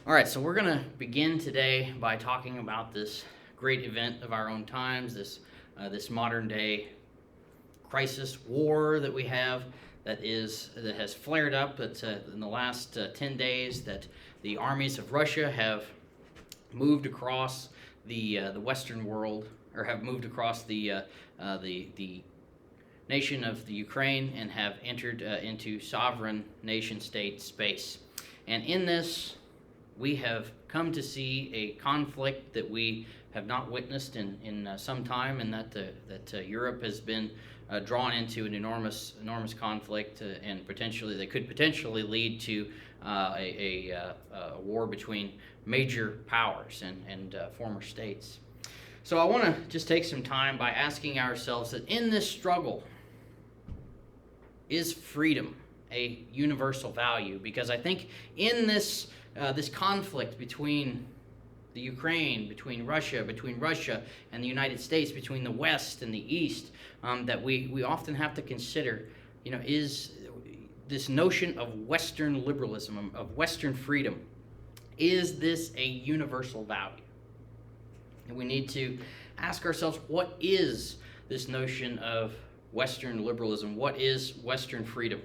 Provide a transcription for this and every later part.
All right, so we're going to begin today by talking about this great event of our own times, this modern day crisis, war that we have that has flared up in the last 10 days. That the armies of Russia have moved across the Western world, or have moved across the nation of the Ukraine and have entered into sovereign nation-state space. And in this, we have come to see a conflict that we have not witnessed in some time, and that Europe has been drawn into an enormous conflict, and that could potentially lead to a war between major powers and former states. So I want to just take some time by asking ourselves that in this struggle, is freedom a universal value? Because I think in this conflict between the Ukraine, between Russia and the United States, between the West and the East, that we often have to consider, is this notion of Western liberalism, of Western freedom, is this a universal value? And we need to ask ourselves, what is this notion of Western liberalism? What is Western freedom?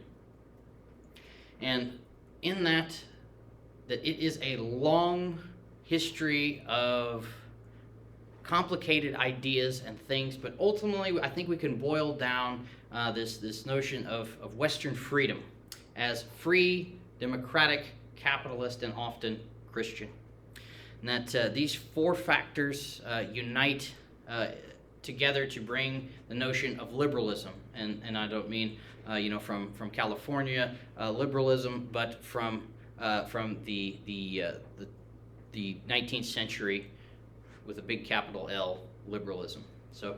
And in that it is a long history of complicated ideas and things, but ultimately I think we can boil down this notion of Western freedom as free, democratic, capitalist, and often Christian. And that these four factors unite together to bring the notion of liberalism, and I don't mean from California liberalism, but from the 19th century with a big capital L liberalism. So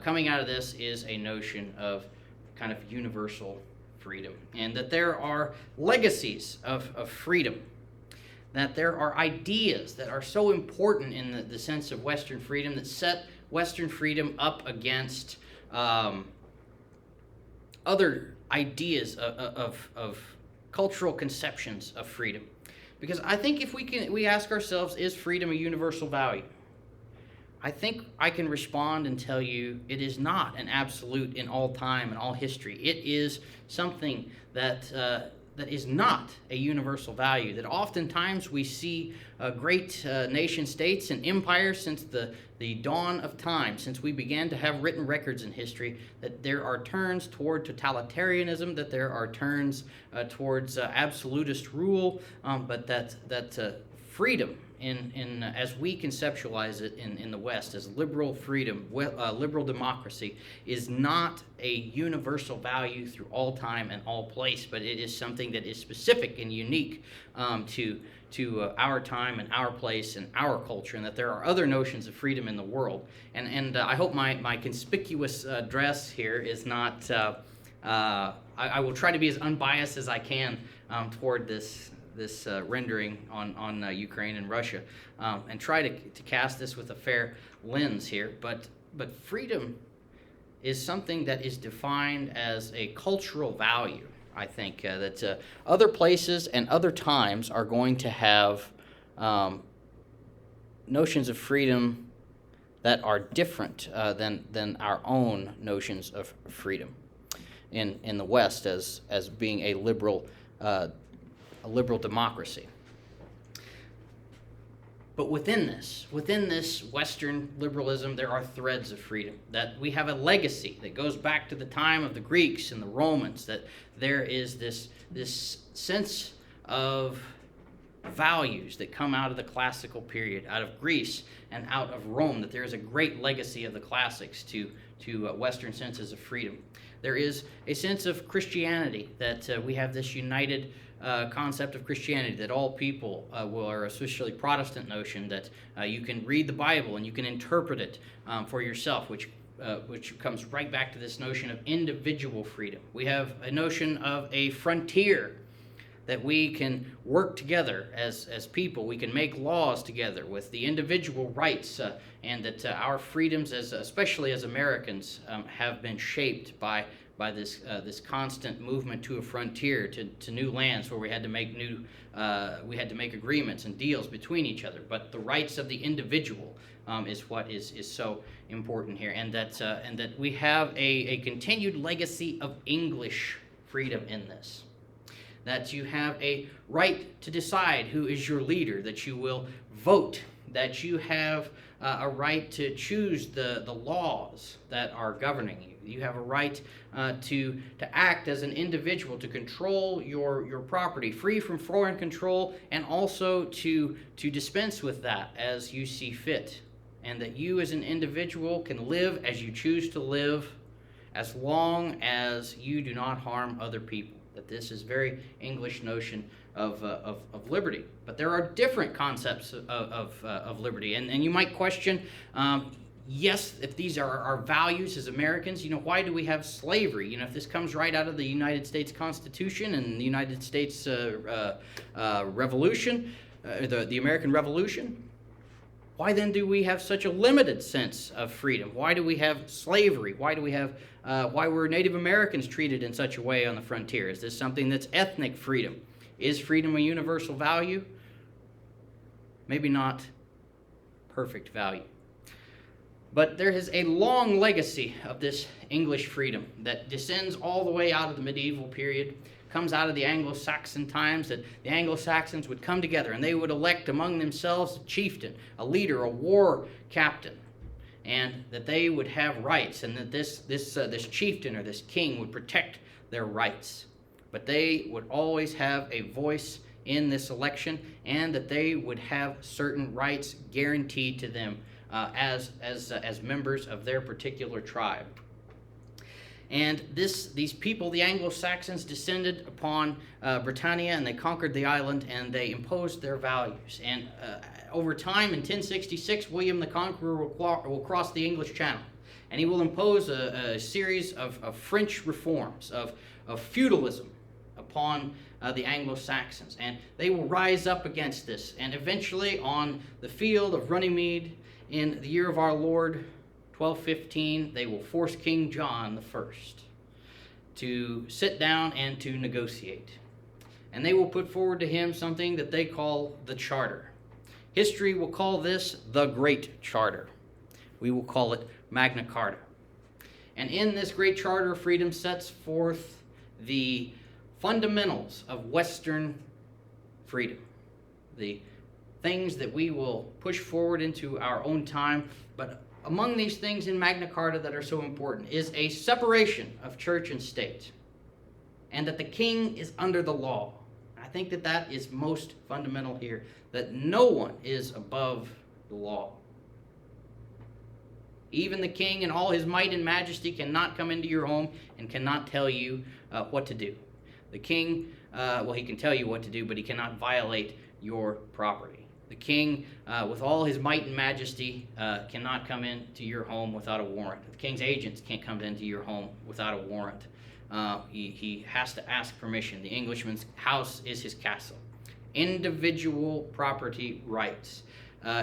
coming out of this is a notion of kind of universal freedom, and that there are legacies of freedom, that there are ideas that are so important in the sense of Western freedom that set Western freedom up against other ideas of cultural conceptions of freedom. Because I think if we ask ourselves, is freedom a universal value? I think I can respond and tell you it is not an absolute in all time and all history. It is something that is not a universal value, that oftentimes we see great nation states and empires since the dawn of time, since we began to have written records in history, that there are turns toward totalitarianism, that there are turns towards absolutist rule, but that freedom in as we conceptualize it in the West as liberal freedom, liberal democracy, is not a universal value through all time and all place, but it is something that is specific and unique to our time and our place and our culture, and that there are other notions of freedom in the world. And I hope my conspicuous dress here is not. I will try to be as unbiased as I can toward this rendering on Ukraine and Russia, and try to cast this with a fair lens here. But freedom is something that is defined as a cultural value. I think that other places and other times are going to have notions of freedom that are different than our own notions of freedom in the West as being a liberal democracy. But within this Western liberalism, there are threads of freedom, that we have a legacy that goes back to the time of the Greeks and the Romans, that there is this sense of values that come out of the classical period, out of Greece and out of Rome, that there is a great legacy of the classics to Western senses of freedom. There is a sense of Christianity, that we have this united concept of Christianity, that all people are especially Protestant notion that you can read the Bible and you can interpret it for yourself, which comes right back to this notion of individual freedom. We have a notion of a frontier, that we can work together as people. We can make laws together with the individual rights, and that our freedoms, especially as Americans, have been shaped by by this this constant movement to a frontier, to new lands where we had to make agreements and deals between each other. But the rights of the individual is what is so important here, and that we have a continued legacy of English freedom in this. That you have a right to decide who is your leader, that you will vote, that you have a right to choose the laws that are governing you. You have a right to act as an individual, to control your property, free from foreign control, and also to dispense with that as you see fit. And that you as an individual can live as you choose to live as long as you do not harm other people. That this is very English notion of liberty. But there are different concepts of liberty. And you might question, yes, if these are our values as Americans, why do we have slavery? If this comes right out of the United States Constitution and the United States Revolution, the American Revolution, why then do we have such a limited sense of freedom? Why do we have slavery? Why were Native Americans treated in such a way on the frontier? Is this something that's ethnic freedom? Is freedom a universal value? Maybe not perfect value. But there is a long legacy of this English freedom that descends all the way out of the medieval period, comes out of the Anglo-Saxon times, that the Anglo-Saxons would come together and they would elect among themselves a chieftain, a leader, a war captain, and that they would have rights, and that this chieftain or this king would protect their rights. But they would always have a voice in this election, and that they would have certain rights guaranteed to them as members of their particular tribe. And these people, the Anglo-Saxons, descended upon Britannia, and they conquered the island, and they imposed their values. And over time, in 1066, William the Conqueror will cross the English Channel, and he will impose a series of French reforms, of feudalism upon the Anglo-Saxons. And they will rise up against this, and eventually on the field of Runnymede, in the year of our Lord, 1215, they will force King John I to sit down and to negotiate. And they will put forward to him something that they call the Charter. History will call this the Great Charter. We will call it Magna Carta. And in this Great Charter of Freedom sets forth the fundamentals of Western freedom, the things that we will push forward into our own time. But among these things in Magna Carta that are so important is a separation of church and state, and that the king is under the law. I think that is most fundamental here, that no one is above the law. Even the king in all his might and majesty cannot come into your home and cannot tell you what to do. The king, he can tell you what to do, but he cannot violate your property. The king, with all his might and majesty, cannot come into your home without a warrant. The king's agents can't come into your home without a warrant. He has to ask permission. The Englishman's house is his castle. Individual property rights.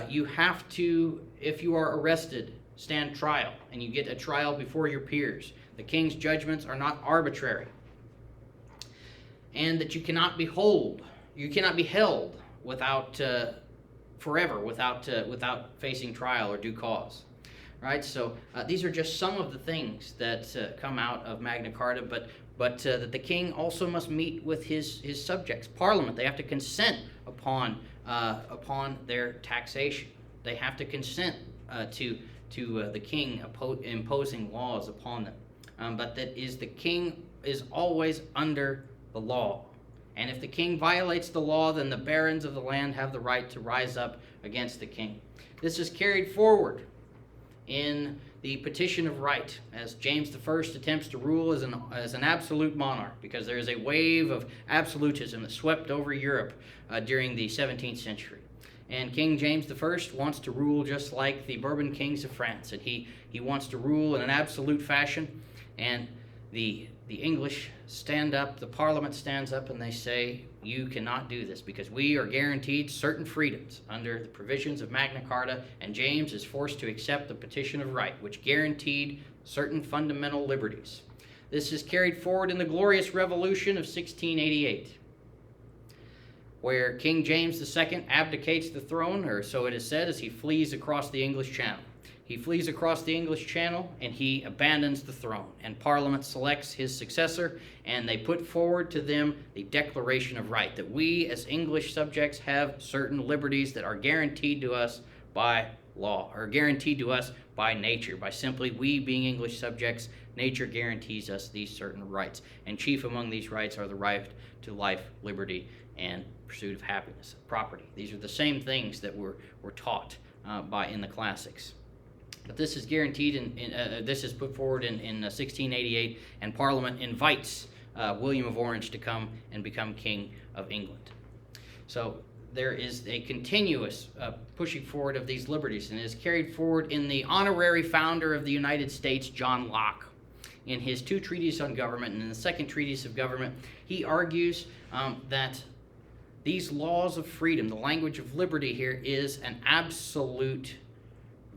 You have to, if you are arrested, stand trial, and you get a trial before your peers. The king's judgments are not arbitrary. And that you cannot be held without forever, without facing trial or due cause. Right? So these are just some of the things that come out of Magna Carta, but that the king also must meet with his subjects. Parliament, they have to consent upon their taxation. They have to consent to the king imposing laws upon them. But the king is always under the law. And if the king violates the law, then the barons of the land have the right to rise up against the king. This is carried forward in the Petition of Right, as James I attempts to rule as an absolute monarch, because there is a wave of absolutism that swept over Europe during the 17th century. And King James I wants to rule just like the Bourbon kings of France, and he wants to rule in an absolute fashion, and the English stand up, the Parliament stands up, and they say, you cannot do this because we are guaranteed certain freedoms under the provisions of Magna Carta, and James is forced to accept the Petition of Right, which guaranteed certain fundamental liberties. This is carried forward in the Glorious Revolution of 1688, where King James II abdicates the throne, or so it is said, as he flees across the English Channel. He flees across the English Channel and he abandons the throne, and Parliament selects his successor, and they put forward to them the Declaration of Right, that we as English subjects have certain liberties that are guaranteed to us by law, or guaranteed to us by nature. By simply we being English subjects, nature guarantees us these certain rights, and chief among these rights are the right to life, liberty, and pursuit of happiness, property. These are the same things that were taught in the classics. But this is guaranteed, this is put forward in 1688, and Parliament invites William of Orange to come and become King of England. So there is a continuous pushing forward of these liberties, and it is carried forward in the honorary founder of the United States, John Locke. In his 2 treatises on government, and in the second treatise of government, he argues that these laws of freedom, the language of liberty here, is an absolute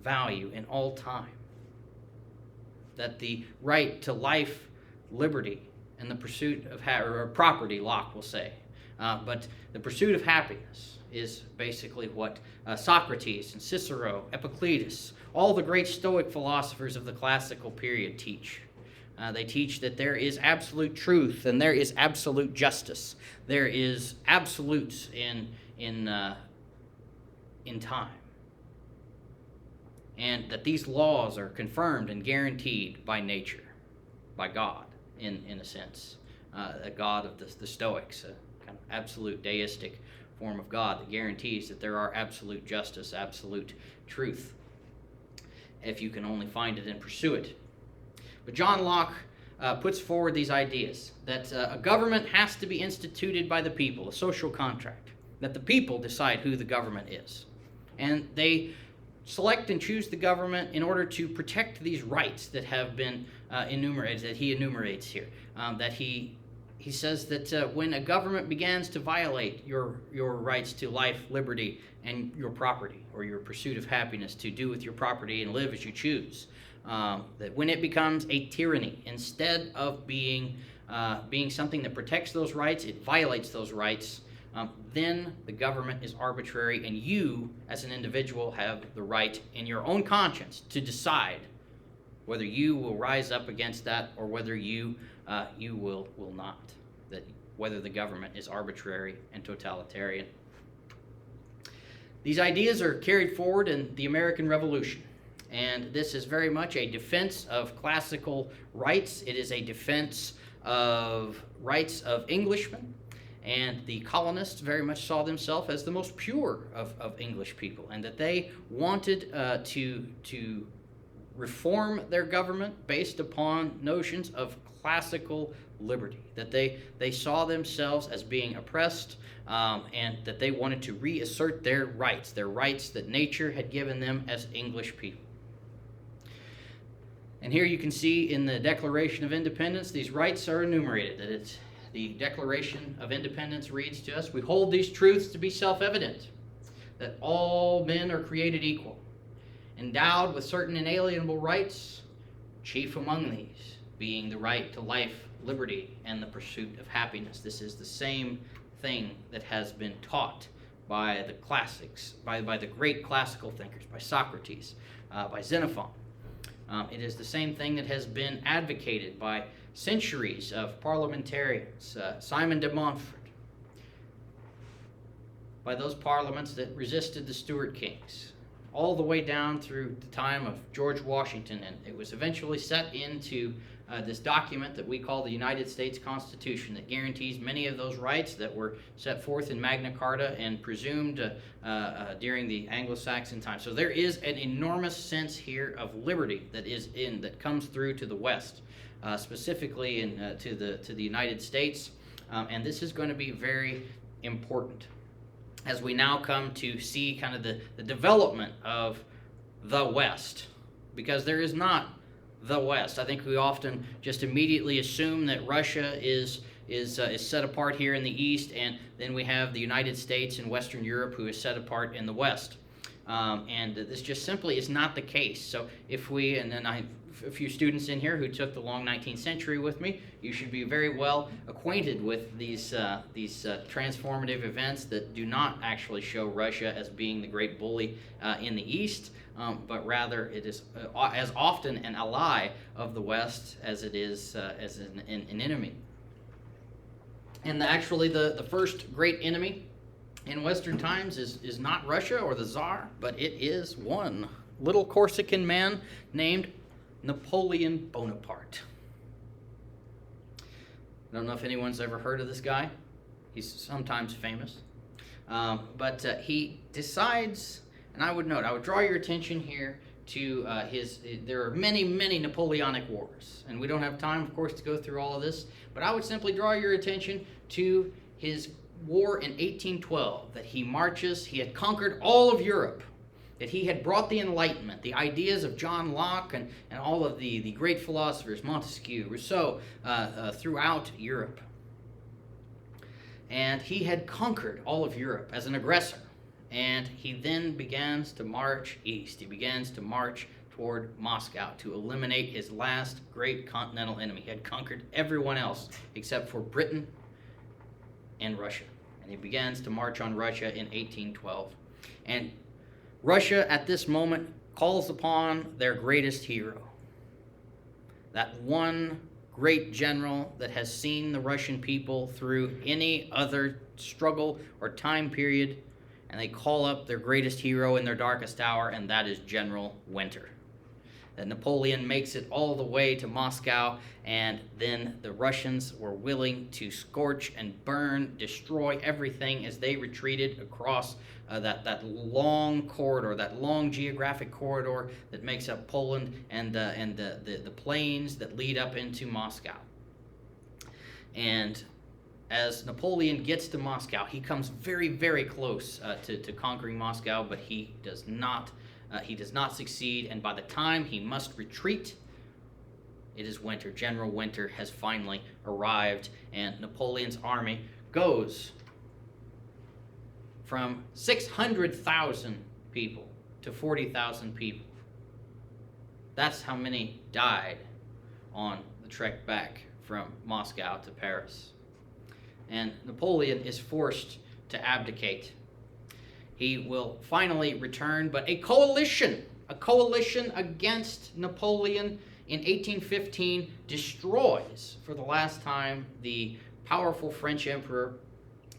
value in all time. That the right to life, liberty, and the pursuit of or property, Locke will say, but the pursuit of happiness is basically what Socrates and Cicero, Epictetus, all the great Stoic philosophers of the classical period teach. They teach that there is absolute truth and there is absolute justice. There is absolutes in time. And that these laws are confirmed and guaranteed by nature, by God, in a sense. A God of the Stoics, a kind of absolute deistic form of God that guarantees that there are absolute justice, absolute truth, if you can only find it and pursue it. But John Locke puts forward these ideas that a government has to be instituted by the people, a social contract, that the people decide who the government is. And they select and choose the government in order to protect these rights that have been enumerated, that he enumerates here. That he says that when a government begins to violate your rights to life, liberty, and your property, or your pursuit of happiness to do with your property and live as you choose, that when it becomes a tyranny, instead of being something that protects those rights, it violates those rights, then the government is arbitrary, and you, as an individual, have the right in your own conscience to decide whether you will rise up against that or whether you will not, that whether the government is arbitrary and totalitarian. These ideas are carried forward in the American Revolution, and this is very much a defense of classical rights. It is a defense of rights of Englishmen. And the colonists very much saw themselves as the most pure of English people, and that they wanted to reform their government based upon notions of classical liberty, that they saw themselves as being oppressed, and that they wanted to reassert their rights that nature had given them as English people. And here you can see in the Declaration of Independence, these rights are enumerated, that the Declaration of Independence reads to us, "We hold these truths to be self-evident, that all men are created equal, endowed with certain inalienable rights, chief among these being the right to life, liberty, and the pursuit of happiness." This is the same thing that has been taught by the classics, by the great classical thinkers, by Socrates, by Xenophon. It is the same thing that has been advocated by centuries of parliamentarians, Simon de Montfort, by those parliaments that resisted the Stuart kings, all the way down through the time of George Washington, and it was eventually set into this document that we call the United States Constitution, that guarantees many of those rights that were set forth in Magna Carta and presumed during the Anglo-Saxon time. So there is an enormous sense here of liberty that comes through to the West, specifically to the United States, and this is going to be very important as we now come to see kind of the development of the West, because there is not the West. I think we often just immediately assume that Russia is set apart here in the East, and then we have the United States and Western Europe who is set apart in the West. And this just simply is not the case. So if we, and then I a few students in here who took the long 19th century with me, you should be very well acquainted with these transformative events that do not actually show Russia as being the great bully in the East, but rather it is as often an ally of the West as it is as an enemy. And actually, the first great enemy in Western times is not Russia or the Tsar, but it is one little Corsican man named Napoleon Bonaparte. I don't know if anyone's ever heard of this guy. He's sometimes famous. But he decides, and I would draw your attention here to there are many, many Napoleonic wars. And we don't have time, of course, to go through all of this, but I would simply draw your attention to his war in 1812, that he had conquered all of Europe, that he had brought the Enlightenment, the ideas of John Locke and all of the great philosophers, Montesquieu, Rousseau, throughout Europe. And he had conquered all of Europe as an aggressor. And he then begins to march east. He begins to march toward Moscow to eliminate his last great continental enemy. He had conquered everyone else except for Britain and Russia. And he begins to march on Russia in 1812. And Russia at this moment calls upon their greatest hero. That one great general that has seen the Russian people through any other struggle or time period. And they call up their greatest hero in their darkest hour, and that is General Winter. That Napoleon makes it all the way to Moscow, and then the Russians were willing to scorch and burn, destroy everything as they retreated across that long corridor, that long geographic corridor that makes up Poland and the plains that lead up into Moscow. And as Napoleon gets to Moscow, he comes very, very close to conquering Moscow, but he does not succeed, and by the time he must retreat, it is winter. General Winter has finally arrived, and Napoleon's army goes from 600,000 people to 40,000 people. That's how many died on the trek back from Moscow to Paris. And Napoleon is forced to abdicate. He will finally return, but a coalition against Napoleon in 1815 destroys, for the last time, the powerful French emperor,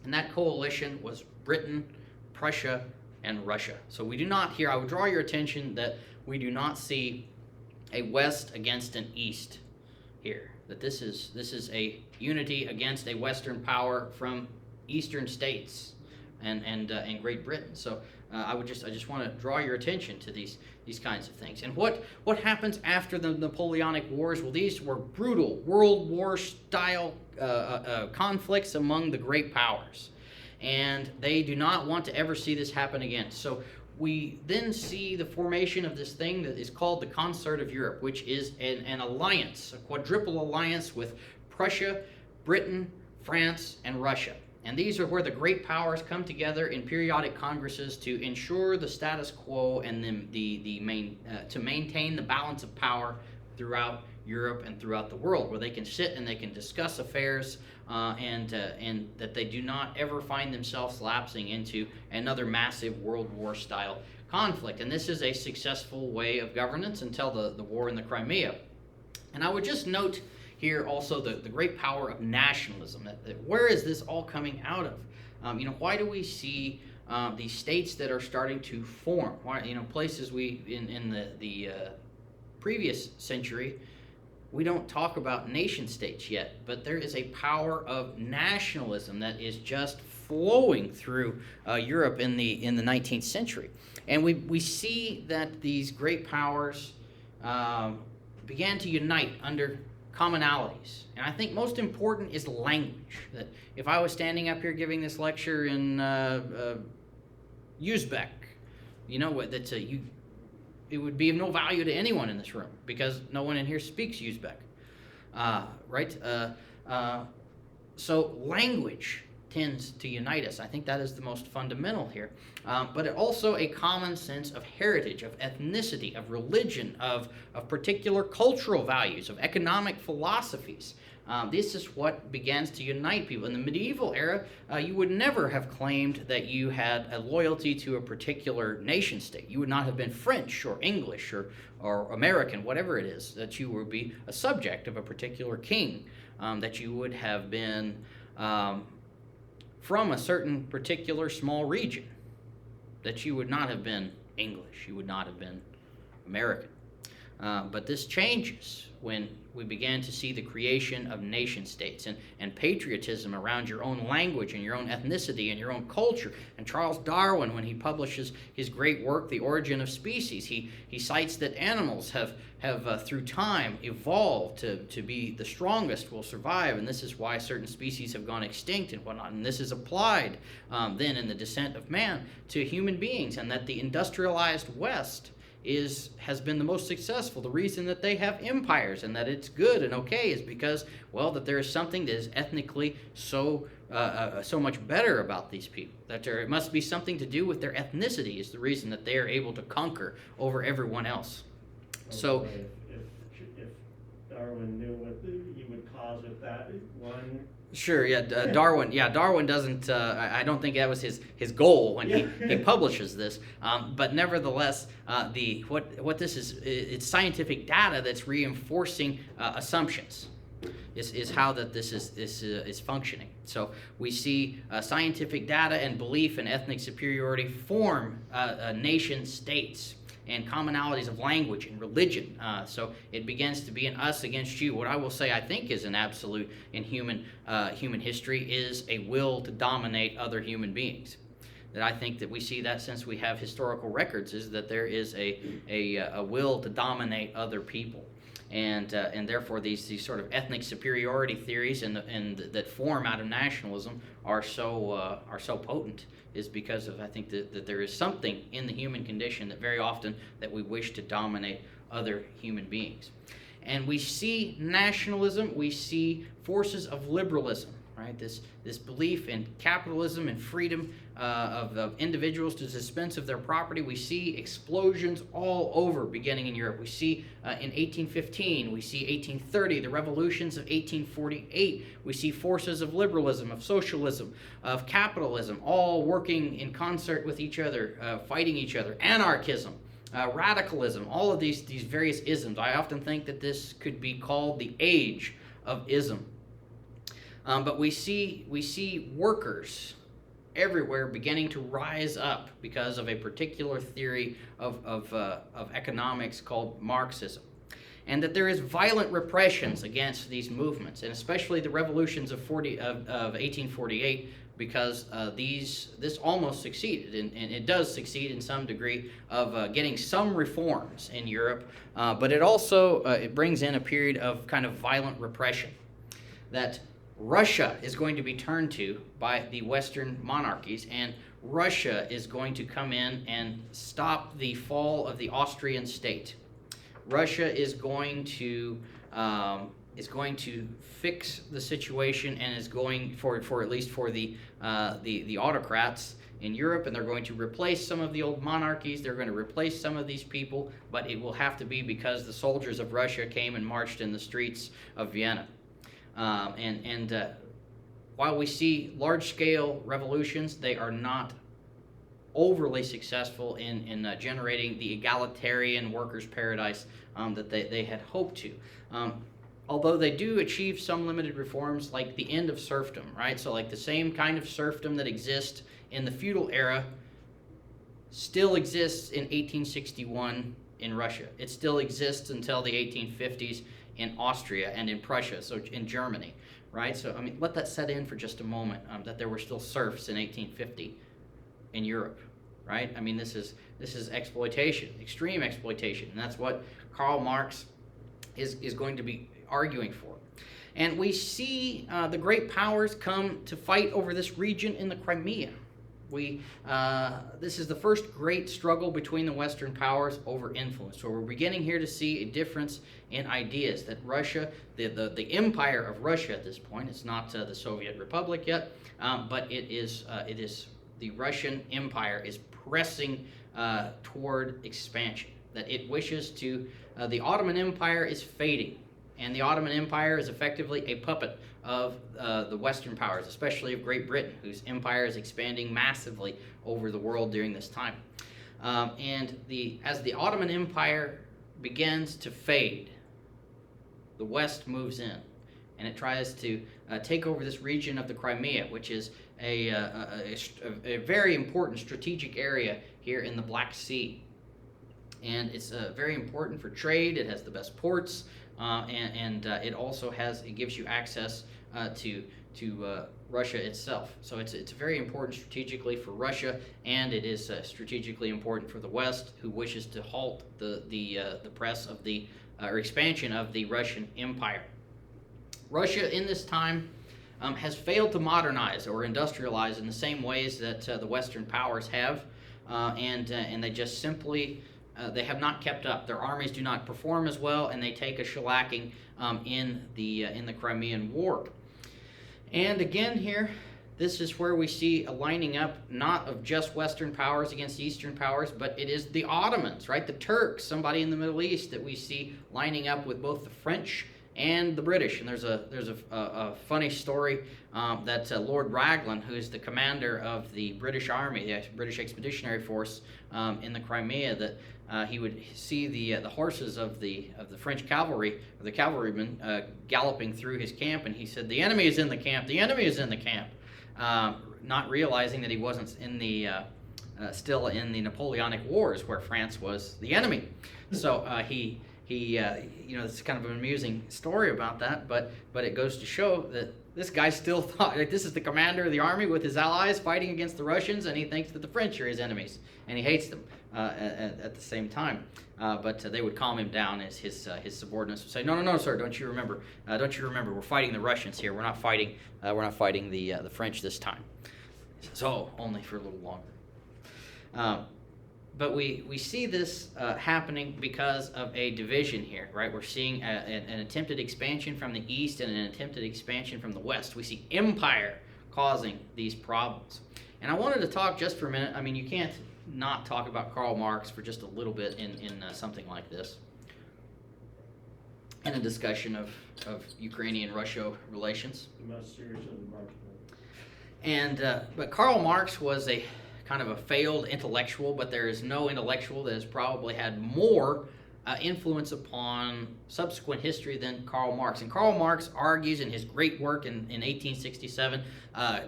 and that coalition was Britain, Prussia, and Russia. So we do not here, I would draw your attention that we do not see a West against an East here. That this is a unity against a Western power from Eastern states and Great Britain. So I just want to draw your attention to these kinds of things. And what happens after the Napoleonic Wars? Well, these were brutal World War style conflicts among the great powers, and they do not want to ever see this happen again. So we then see the formation of this thing that is called the Concert of Europe, which is an alliance, a quadruple alliance with Prussia, Britain, France, and Russia. And these are where the great powers come together in periodic congresses to ensure the status quo and to maintain the balance of power throughout Europe and throughout the world, where they can sit and they can discuss affairs and that they do not ever find themselves lapsing into another massive World War style conflict. And this is a successful way of governance until the war in the Crimea. And I would just note here also the great power of nationalism. That where is this all coming out of? Why do we see these states that are starting to form? Why, places we in the previous century, we don't talk about nation states yet, but there is a power of nationalism that is just flowing through Europe in the 19th century. And we see that these great powers began to unite under commonalities. And I think most important is language. That if I was standing up here giving this lecture in Uzbek, it would be of no value to anyone in this room because no one in here speaks Uzbek, right? So language tends to unite us. I think that is the most fundamental here. But also a common sense of heritage, of ethnicity, of religion, of particular cultural values, of economic philosophies. This is what begins to unite people. In the medieval era, you would never have claimed that you had a loyalty to a particular nation state. You would not have been French or English or American, whatever it is, that you would be a subject of a particular king, that you would have been from a certain particular small region, that you would not have been English, you would not have been American. But this changes when we began to see the creation of nation states and patriotism around your own language and your own ethnicity and your own culture. And Charles Darwin, when he publishes his great work, The Origin of Species, he cites that animals have through time evolved to be the strongest, will survive, and this is why certain species have gone extinct and whatnot. And this is applied then in the descent of man to human beings, and that the industrialized West has been the most successful. The reason that they have empires and that it's good and okay is because, well, that there is something that is ethnically so much better about these people. That there must be something to do with their ethnicity is the reason that they are able to conquer over everyone else. Okay, So, if Darwin knew what he would cause with that one. sure, yeah, Darwin. Yeah, Darwin doesn't. I don't think that was his goal when he publishes this. But nevertheless, what this is, it's scientific data that's reinforcing assumptions. Is how that this is functioning. So we see scientific data and belief in ethnic superiority form nation states and commonalities of language and religion. So it begins to be an us against you. What I will say I think is an absolute in human history is a will to dominate other human beings. That I think that we see that since we have historical records is that there is a will to dominate other people. And therefore these sort of ethnic superiority theories and that form out of nationalism are so potent is because of I think that there is something in the human condition that very often that we wish to dominate other human beings. And we see nationalism, we see forces of liberalism, right? This belief in capitalism and freedom of individuals to dispense of their property. We see explosions all over, beginning in Europe. We see in 1815, we see 1830, the revolutions of 1848. We see forces of liberalism, of socialism, of capitalism, all working in concert with each other, fighting each other. Anarchism, radicalism, all of these various isms. I often think that this could be called the age of ism. But we see workers everywhere beginning to rise up because of a particular theory of economics called Marxism. And that there is violent repressions against these movements, and especially the revolutions of 1848, because this almost succeeded, and it does succeed in some degree of getting some reforms in Europe, but it also it brings in a period of kind of violent repression that Russia is going to be turned to by the Western monarchies, and Russia is going to come in and stop the fall of the Austrian state. Russia is going to fix the situation and is going for at least for the autocrats in Europe, and they're going to replace some of the old monarchies. They're going to replace some of these people, but it will have to be because the soldiers of Russia came and marched in the streets of Vienna. While we see large-scale revolutions, they are not overly successful in generating the egalitarian workers' paradise that they had hoped to. Although they do achieve some limited reforms, like the end of serfdom, right? So like the same kind of serfdom that exists in the feudal era still exists in 1861 in Russia. It still exists until the 1850s in Austria and in Prussia, so in Germany, right? So, I mean, let that set in for just a moment, that there were still serfs in 1850 in Europe, right? I mean, this is exploitation, extreme exploitation, and that's what Karl Marx is going to be arguing for. And we see the great powers come to fight over this region in the Crimea, This is the first great struggle between the Western powers over influence. So we're beginning here to see a difference in ideas that Russia, the empire of Russia at this point, it's not the Soviet Republic yet, but it is the Russian Empire is pressing toward expansion. That it wishes to, the Ottoman Empire is fading, and the Ottoman Empire is effectively a puppet of the Western powers, especially of Great Britain, whose empire is expanding massively over the world during this time. As the Ottoman Empire begins to fade, the West moves in, and it tries to take over this region of the Crimea, which is a very important strategic area here in the Black Sea. And it's very important for trade. It has the best ports, and it also gives you access to Russia itself. So it's very important strategically for Russia, and it is strategically important for the West, who wishes to halt the press of or expansion of the Russian Empire. Russia in this time has failed to modernize or industrialize in the same ways that the Western powers have, and they just simply they have not kept up. Their armies do not perform as well, and they take a shellacking in the Crimean War. And again here, this is where we see a lining up not of just Western powers against Eastern powers, but it is the Ottomans, right? The Turks, somebody in the Middle East that we see lining up with both the French and the British. And there's a funny story that Lord Raglan, who is the commander of the British Army, the British Expeditionary Force in the Crimea, that he would see the horses of the French cavalry, or the cavalrymen, galloping through his camp, and he said, "The enemy is in the camp. The enemy is in the camp," not realizing that he wasn't still in the Napoleonic Wars, where France was the enemy. So he it's kind of an amusing story about that, but it goes to show that this guy still thought, like, this is the commander of the army with his allies fighting against the Russians, and he thinks that the French are his enemies, and he hates them at the same time. But they would calm him down as his subordinates would say, no, sir, don't you remember? We're fighting the Russians here. We're not fighting the French this time. So only for a little longer. But we see this happening because of a division here, right? We're seeing an attempted expansion from the east and an attempted expansion from the west. We see empire causing these problems. And I wanted to talk just for a minute. I mean, you can't not talk about Karl Marx for just a little bit in something like this, in a discussion of Ukrainian-Russia relations. The most serious of the Marx. And but Karl Marx was a kind of a failed intellectual, but there is no intellectual that has probably had more influence upon subsequent history than Karl Marx. And Karl Marx argues in his great work in 1867,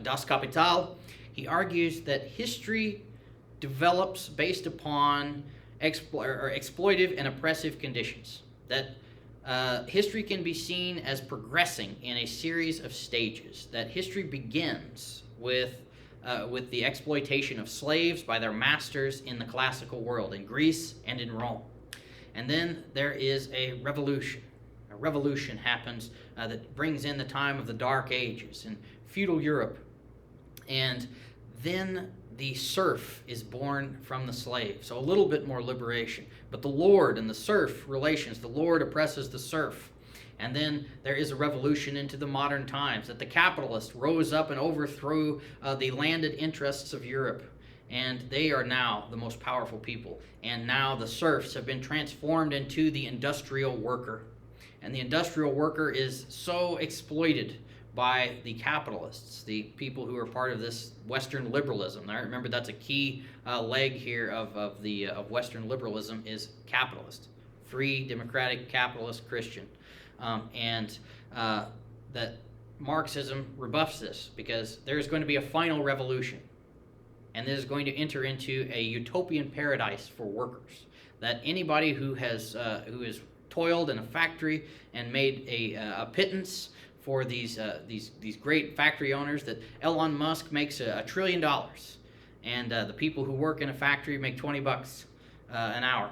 Das Kapital, he argues that history develops based upon exploitive and oppressive conditions. That history can be seen as progressing in a series of stages. That history begins with the exploitation of slaves by their masters in the classical world, in Greece and in Rome. And then there is a revolution. A revolution happens that brings in the time of the Dark Ages in feudal Europe. And then the serf is born from the slave. So a little bit more liberation. But the lord and the serf relations, the lord oppresses the serf. And then there is a revolution into the modern times, that the capitalist rose up and overthrew the landed interests of Europe. And they are now the most powerful people. And now the serfs have been transformed into the industrial worker. And the industrial worker is so exploited by the capitalists, the people who are part of this Western liberalism. I remember that's a key leg here of Western liberalism is capitalist. Free, democratic, capitalist, Christian. That Marxism rebuffs this, because there is going to be a final revolution, and this is going to enter into a utopian paradise for workers. That anybody who has toiled in a factory and made a pittance for these great factory owners, that Elon Musk makes $1 trillion, and the people who work in a factory make $20 an hour.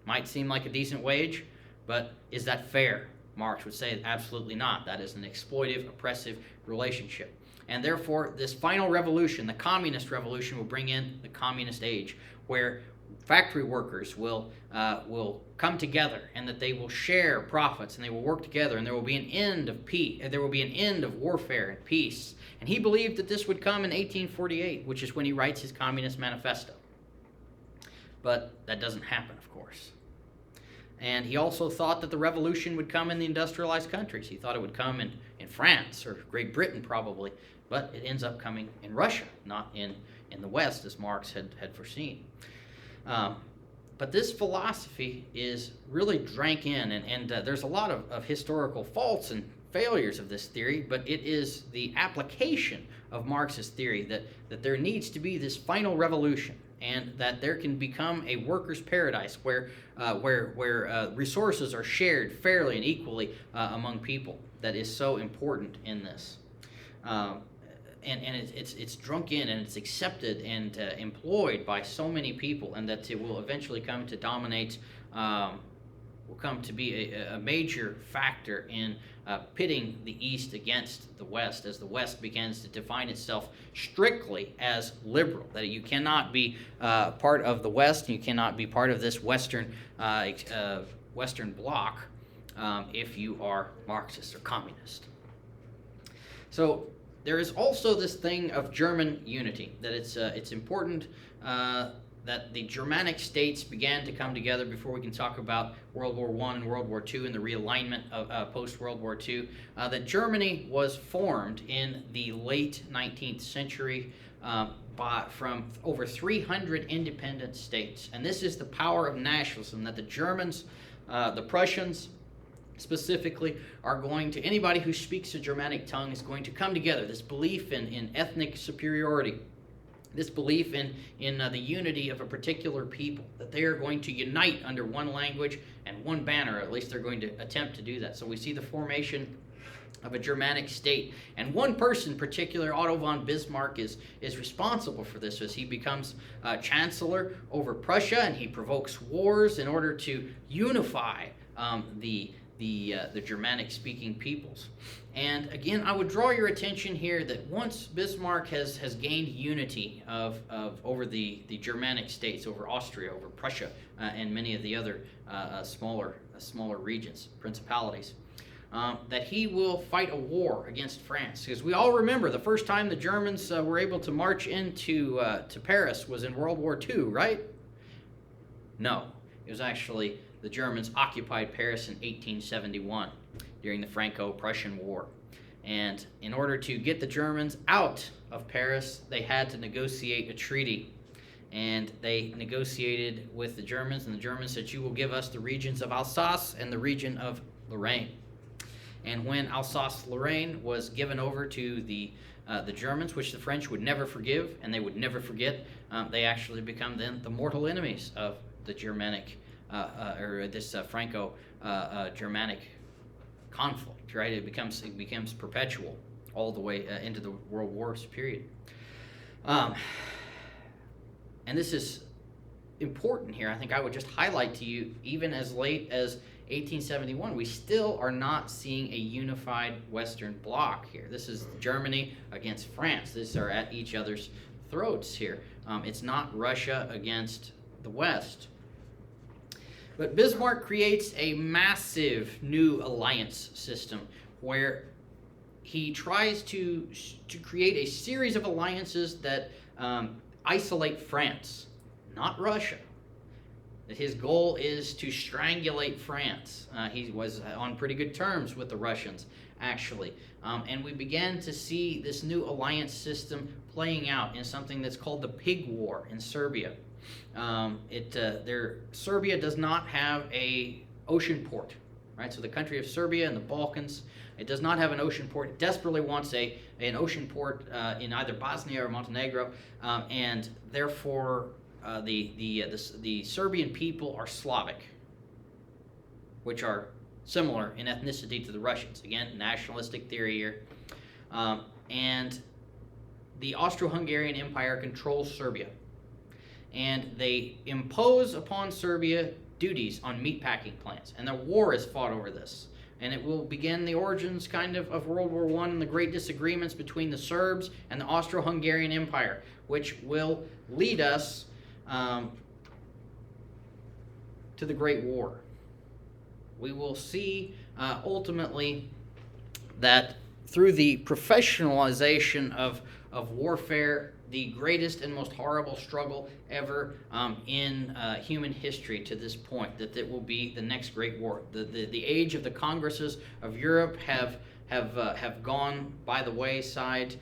Might seem like a decent wage, but is that fair? Marx would say absolutely not. That is an exploitive, oppressive relationship. And therefore, this final revolution, the communist revolution, will bring in the communist age, where factory workers will come together, and that they will share profits, and they will work together, and there will be an end of peace. There will be an end of warfare and peace. And he believed that this would come in 1848, which is when he writes his Communist Manifesto. But that doesn't happen, of course. And he also thought that the revolution would come in the industrialized countries. He thought it would come in France or Great Britain, probably, but it ends up coming in Russia, not in the West, as Marx had foreseen. But this philosophy is really drank in, and there's a lot of historical faults and failures of this theory, but it is the application of Marx's theory that there needs to be this final revolution, and that there can become a workers' paradise where resources are shared fairly and equally among people. That is so important in this. And it's drunk in, and it's accepted and employed by so many people, and that it will eventually come to dominate, will come to be a major factor in pitting the East against the West, as the West begins to define itself strictly as liberal. That you cannot be part of the West, and you cannot be part of this Western bloc if you are Marxist or communist. So there is also this thing of German unity, that it's important that the Germanic states began to come together before we can talk about World War I and World War II and the realignment of post-World War II, that Germany was formed in the late 19th century from over 300 independent states. And this is the power of nationalism, that the Germans, the Prussians, specifically, are going to, anybody who speaks a Germanic tongue is going to come together. This belief in ethnic superiority, this belief in the unity of a particular people, that they are going to unite under one language and one banner. At least they're going to attempt to do that. So we see the formation of a Germanic state. And one person in particular, Otto von Bismarck, is responsible for this, as he becomes chancellor over Prussia, and he provokes wars in order to unify the Germanic-speaking peoples. And again, I would draw your attention here that once Bismarck has gained unity over the Germanic states, over Austria, over Prussia, and many of the other smaller regions, principalities, that he will fight a war against France. Because we all remember the first time the Germans were able to march into to Paris was in World War II, right? No, it was actually the Germans occupied Paris in 1871 during the Franco-Prussian War. And in order to get the Germans out of Paris, they had to negotiate a treaty. And they negotiated with the Germans, and the Germans said, "You will give us the regions of Alsace and the region of Lorraine." And when Alsace-Lorraine was given over to the Germans, which the French would never forgive and they would never forget, they actually become then the mortal enemies of the Germanic or this Franco-Germanic conflict, right? It becomes perpetual all the way into the World Wars period. And this is important here. I think I would just highlight to you, even as late as 1871, we still are not seeing a unified Western bloc here. This is Germany against France. These are at each other's throats here. It's not Russia against the West. But Bismarck creates a massive new alliance system where he tries to create a series of alliances that isolate France, not Russia. That his goal is to strangulate France. He was on pretty good terms with the Russians, actually. And we began to see this new alliance system playing out in something that's called the Pig War in Serbia. Serbia does not have a ocean port, right? So the country of Serbia in the Balkans, it does not have an ocean port. It desperately wants an ocean port in either Bosnia or Montenegro, and therefore the Serbian people are Slavic, which are similar in ethnicity to the Russians. Again, nationalistic theory here. And the Austro-Hungarian Empire controls Serbia. And they impose upon Serbia duties on meatpacking plants. And the war is fought over this. and it will begin the origins kind of World War I and the great disagreements between the Serbs and the Austro-Hungarian Empire, which will lead us to the Great War. We will see ultimately that through the professionalization of warfare, the greatest and most horrible struggle ever in human history to this point, that it will be the next Great War. The age of the Congresses of Europe have gone by the wayside.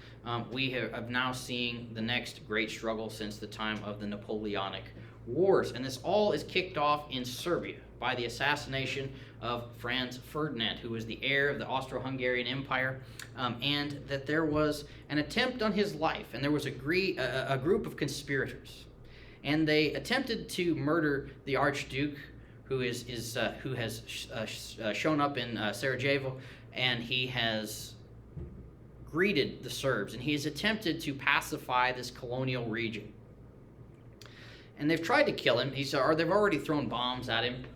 We have now seen the next great struggle since the time of the Napoleonic Wars. And this all is kicked off in Serbia by the assassination of Franz Ferdinand, who was the heir of the Austro-Hungarian Empire, and that there was an attempt on his life, and there was a group of conspirators, and they attempted to murder the Archduke, who has shown up in Sarajevo, and he has greeted the Serbs, and he has attempted to pacify this colonial region. And they've tried to kill him. Or they've already thrown bombs at him.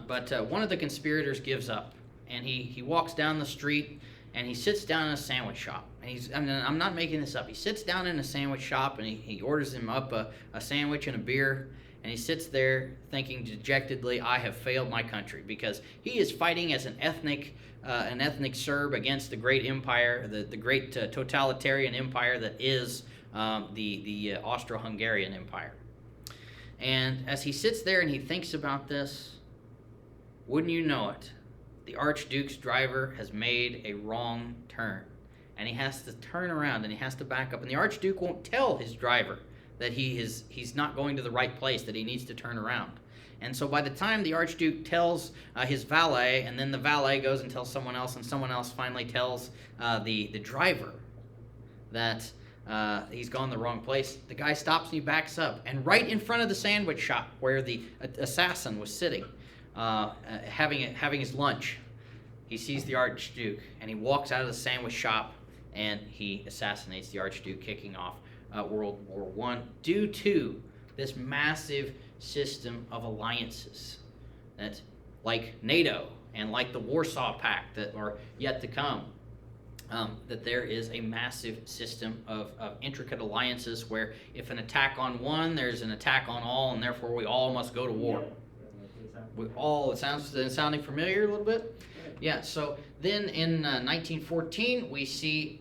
But one of the conspirators gives up, and he walks down the street, and he sits down in a sandwich shop. And I'm not making this up. He sits down in a sandwich shop, and he orders him up a sandwich and a beer, and he sits there thinking dejectedly, "I have failed my country," because he is fighting as an ethnic Serb against the great empire, the great totalitarian empire that is the Austro-Hungarian Empire. And as he sits there and he thinks about this, wouldn't you know it, the Archduke's driver has made a wrong turn. And he has to turn around and he has to back up. And the Archduke won't tell his driver that he's not going to the right place, that he needs to turn around. And so by the time the Archduke tells his valet, and then the valet goes and tells someone else, and someone else finally tells the driver that he's gone the wrong place, the guy stops and he backs up. And right in front of the sandwich shop where the assassin was sitting, having his lunch, he sees the Archduke, and he walks out of the sandwich shop and he assassinates the Archduke, kicking off World War I due to this massive system of alliances that, like NATO and like the Warsaw Pact that are yet to come, that there is a massive system of intricate alliances where if an attack on one, there's an attack on all, and therefore we all must go to war. Sounding familiar a little bit? Yeah, so then in 1914, we see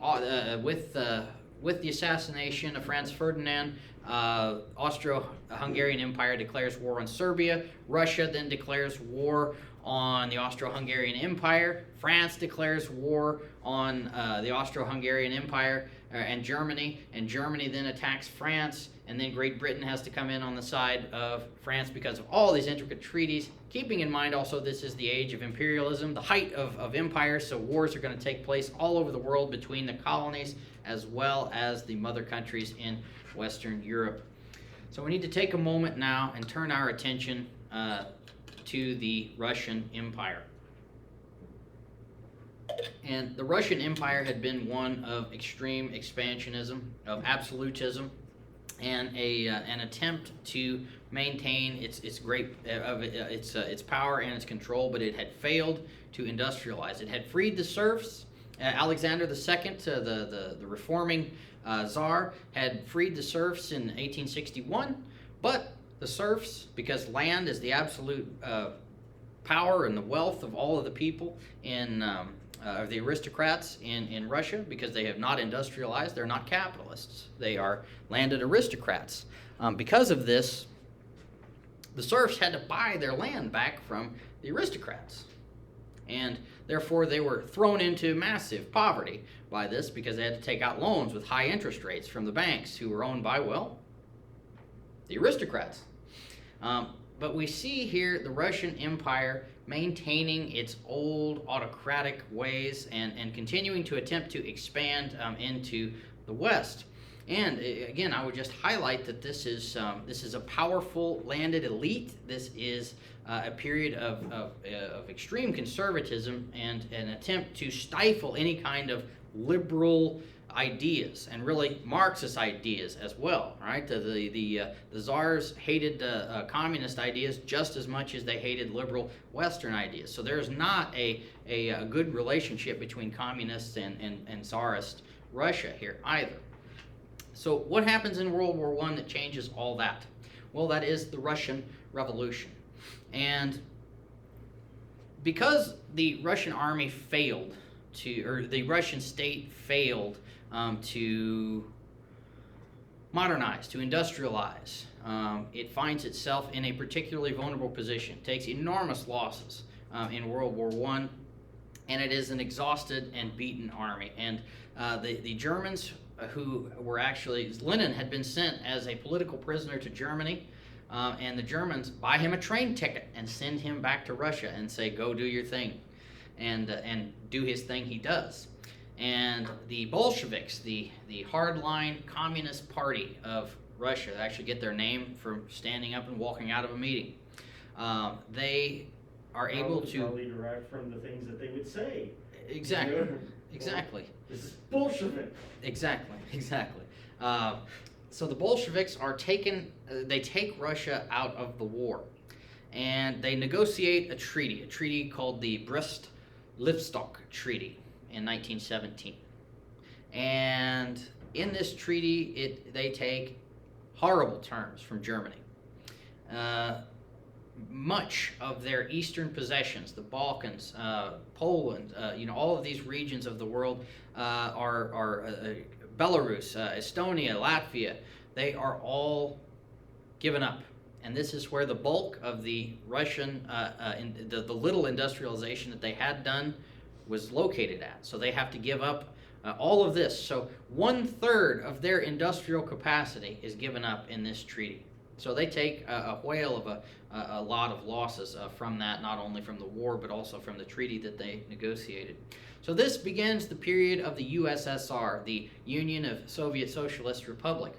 with the assassination of Franz Ferdinand, Austro-Hungarian Empire declares war on Serbia. Russia then declares war on the Austro-Hungarian Empire. France declares war on the Austro-Hungarian Empire and Germany then attacks France, and then Great Britain has to come in on the side of France because of all these intricate treaties. Keeping in mind also this is the age of imperialism, the height of empires, so wars are going to take place all over the world between the colonies as well as the mother countries in Western Europe. So we need to take a moment now and turn our attention to the Russian Empire. And the Russian Empire had been one of extreme expansionism, of absolutism, and an attempt to maintain its power and its control, but it had failed to industrialize. It had freed the serfs. Alexander II, the reforming Tsar, had freed the serfs in 1861, but the serfs, because land is the absolute power and the wealth of all of the people of the aristocrats in Russia, because they have not industrialized, they're not capitalists. They are landed aristocrats. Because of this, the serfs had to buy their land back from the aristocrats. And therefore, they were thrown into massive poverty by this because they had to take out loans with high interest rates from the banks who were owned by, well, the aristocrats. But we see here the Russian Empire maintaining its old autocratic ways and continuing to attempt to expand into the West. And again, I would just highlight that this is a powerful landed elite. This is a period of extreme conservatism and an attempt to stifle any kind of liberal ideas, and really Marxist ideas as well, right? The czars hated communist ideas just as much as they hated liberal Western ideas. So there's not a good relationship between communists and czarist Russia here either. So what happens in World War I that changes all that? Well, that is the Russian Revolution. And because the Russian army failed or the Russian state failed to modernize, to industrialize, it finds itself in a particularly vulnerable position. It takes enormous losses in World War I, and it is an exhausted and beaten army. And the Germans, who were actually, Lenin had been sent as a political prisoner to Germany, and the Germans buy him a train ticket and send him back to Russia and say, go do your thing, and do his thing. He does. And the Bolsheviks, the hardline communist party of Russia, they actually get their name from standing up and walking out of a meeting. They are able to... Probably derived from the things that they would say. Exactly. You know? Exactly. This is Bolshevik. Exactly. So the Bolsheviks are they take Russia out of the war, and they negotiate a treaty called the Brest-Litovsk Treaty in 1917. And in this treaty, they take horrible terms from Germany. Much of their eastern possessions, the Balkans, Poland, all of these regions of the world are Belarus, Estonia, Latvia, they are all given up. And this is where the bulk of the Russian, the little industrialization that they had done was located at. So they have to give up all of this. So 1/3 of their industrial capacity is given up in this treaty. So they take a whale of a lot of losses from that, not only from the war, but also from the treaty that they negotiated. So this begins the period of the USSR, the Union of Soviet Socialist Republic.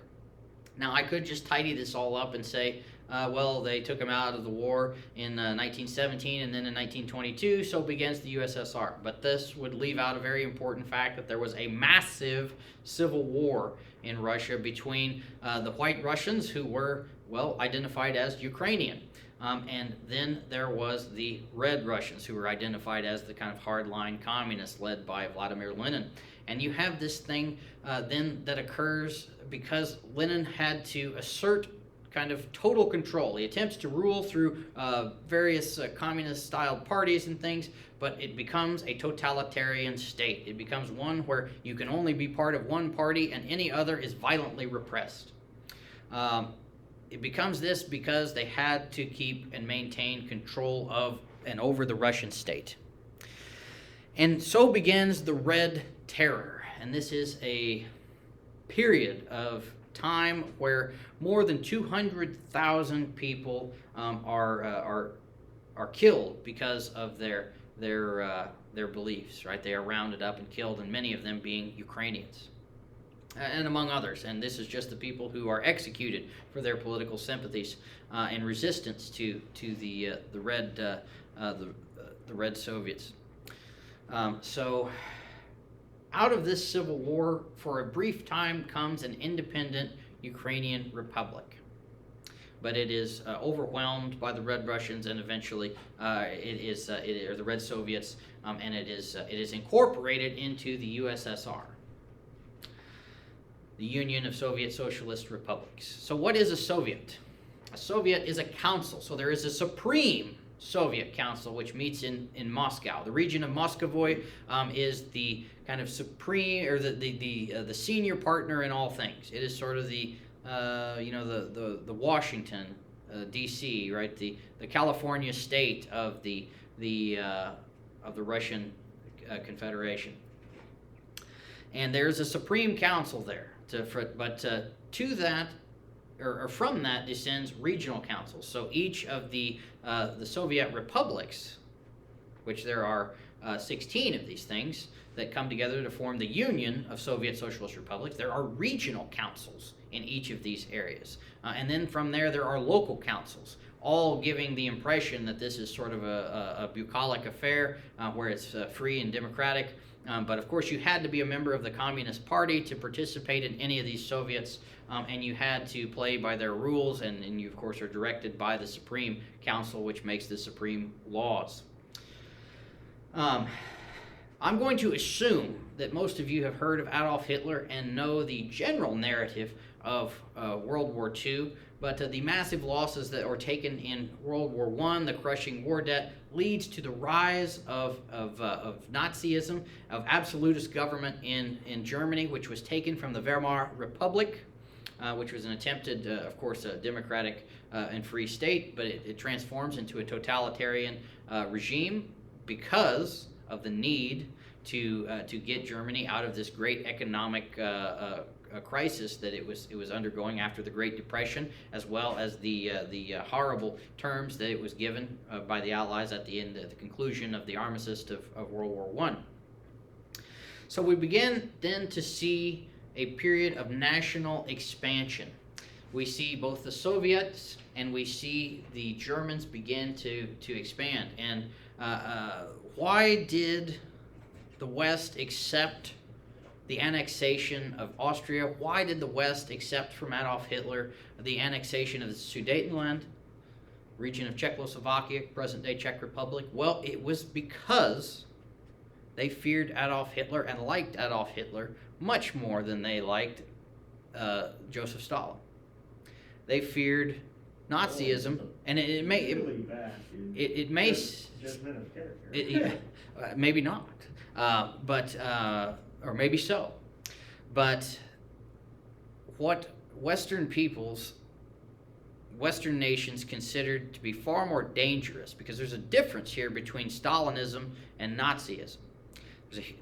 Now, I could just tidy this all up and say, well, they took them out of the war in 1917 and then in 1922, so begins the USSR. But this would leave out a very important fact that there was a massive civil war in Russia between the White Russians, who were, well, identified as Ukrainian. And then there was the Red Russians, who were identified as the kind of hardline communists led by Vladimir Lenin. And you have this thing then that occurs because Lenin had to assert kind of total control. He attempts to rule through various communist-styled parties and things, but it becomes a totalitarian state. It becomes one where you can only be part of one party and any other is violently repressed. It becomes this because they had to keep and maintain control of and over the Russian state. And so begins the Red Terror. And this is a period of time where more than 200,000 people are killed because of their beliefs. Right? They are rounded up and killed, and many of them being Ukrainians, and among others. And this is just the people who are executed for their political sympathies in resistance to the Red Soviets. So out of this civil war, for a brief time, comes an independent Ukrainian republic. But it is overwhelmed by the Red Russians, and eventually the Red Soviets, and it is incorporated into the USSR, the Union of Soviet Socialist Republics. So what is a Soviet? A Soviet is a council. So there is a supreme Soviet Council, which meets in Moscow. The region of Muscovy is the kind of supreme, or the senior partner in all things. It is sort of the Washington D.C., right? The California state of the Russian Confederation. And there's a supreme council there. To that, or from that, descends regional councils. So each of the Soviet republics, which there are 16 of these things that come together to form the Union of Soviet Socialist Republics, there are regional councils in each of these areas. And then from there are local councils, all giving the impression that this is sort of a bucolic affair where it's free and democratic. But of course, you had to be a member of the Communist Party to participate in any of these Soviets, and you had to play by their rules, and you, of course, are directed by the Supreme Council, which makes the supreme laws. I'm going to assume that most of you have heard of Adolf Hitler and know the general narrative of World War II, but the massive losses that were taken in World War I, the crushing war debt, leads to the rise of Nazism, of absolutist government in Germany, which was taken from the Weimar Republic, which was an attempted, of course, a democratic and free state, but it transforms into a totalitarian regime because of the need to get Germany out of this great economic crisis that it was undergoing after the Great Depression, as well as the horrible terms that it was given by the Allies at the conclusion of the armistice of World War I. So we begin then to see a period of national expansion. We see both the Soviets and we see the Germans begin to expand. And why did the West accept the annexation of Austria? Why did the West accept from Adolf Hitler the annexation of the Sudetenland, region of Czechoslovakia, present-day Czech Republic? Well, it was because they feared Adolf Hitler and liked Adolf Hitler much more than they liked Joseph Stalin. They feared Nazism, and it may judgment of character. Maybe not, but or maybe so. But what Western nations considered to be far more dangerous, because there's a difference here between Stalinism and Nazism.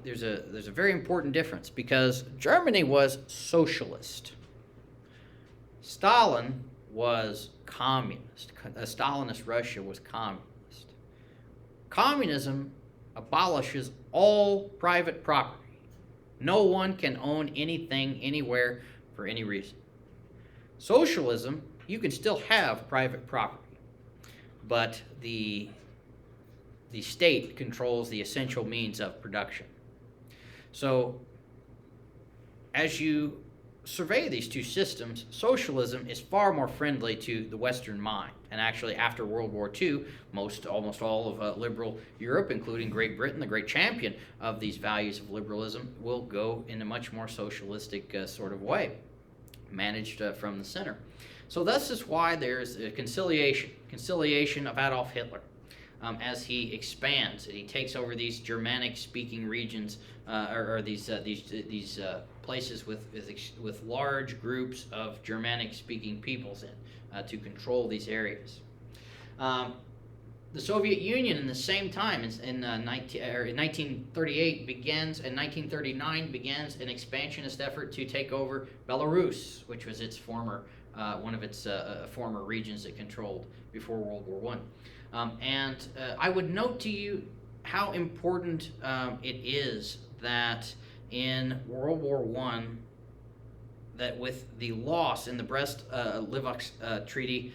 There's a very important difference, because Germany was socialist. Stalin was communist. Stalinist Russia was communist. Communism abolishes all private property. No one can own anything anywhere for any reason. Socialism, you can still have private property, but the state controls the essential means of production. So, as you survey these two systems, socialism is far more friendly to the Western mind. And actually, after World War II, almost all of liberal Europe, including Great Britain, the great champion of these values of liberalism, will go in a much more socialistic sort of way, managed from the center. So this is why there's a conciliation of Adolf Hitler. As he expands, he takes over these Germanic-speaking regions, or these places with large groups of Germanic-speaking peoples to control these areas. The Soviet Union, in the same time, in 1938 begins, and 1939 begins an expansionist effort to take over Belarus, which was its former one of its former regions it controlled before World War I. And I would note to you how important it is that in World War I, that with the loss in the Brest-Litovsk Treaty,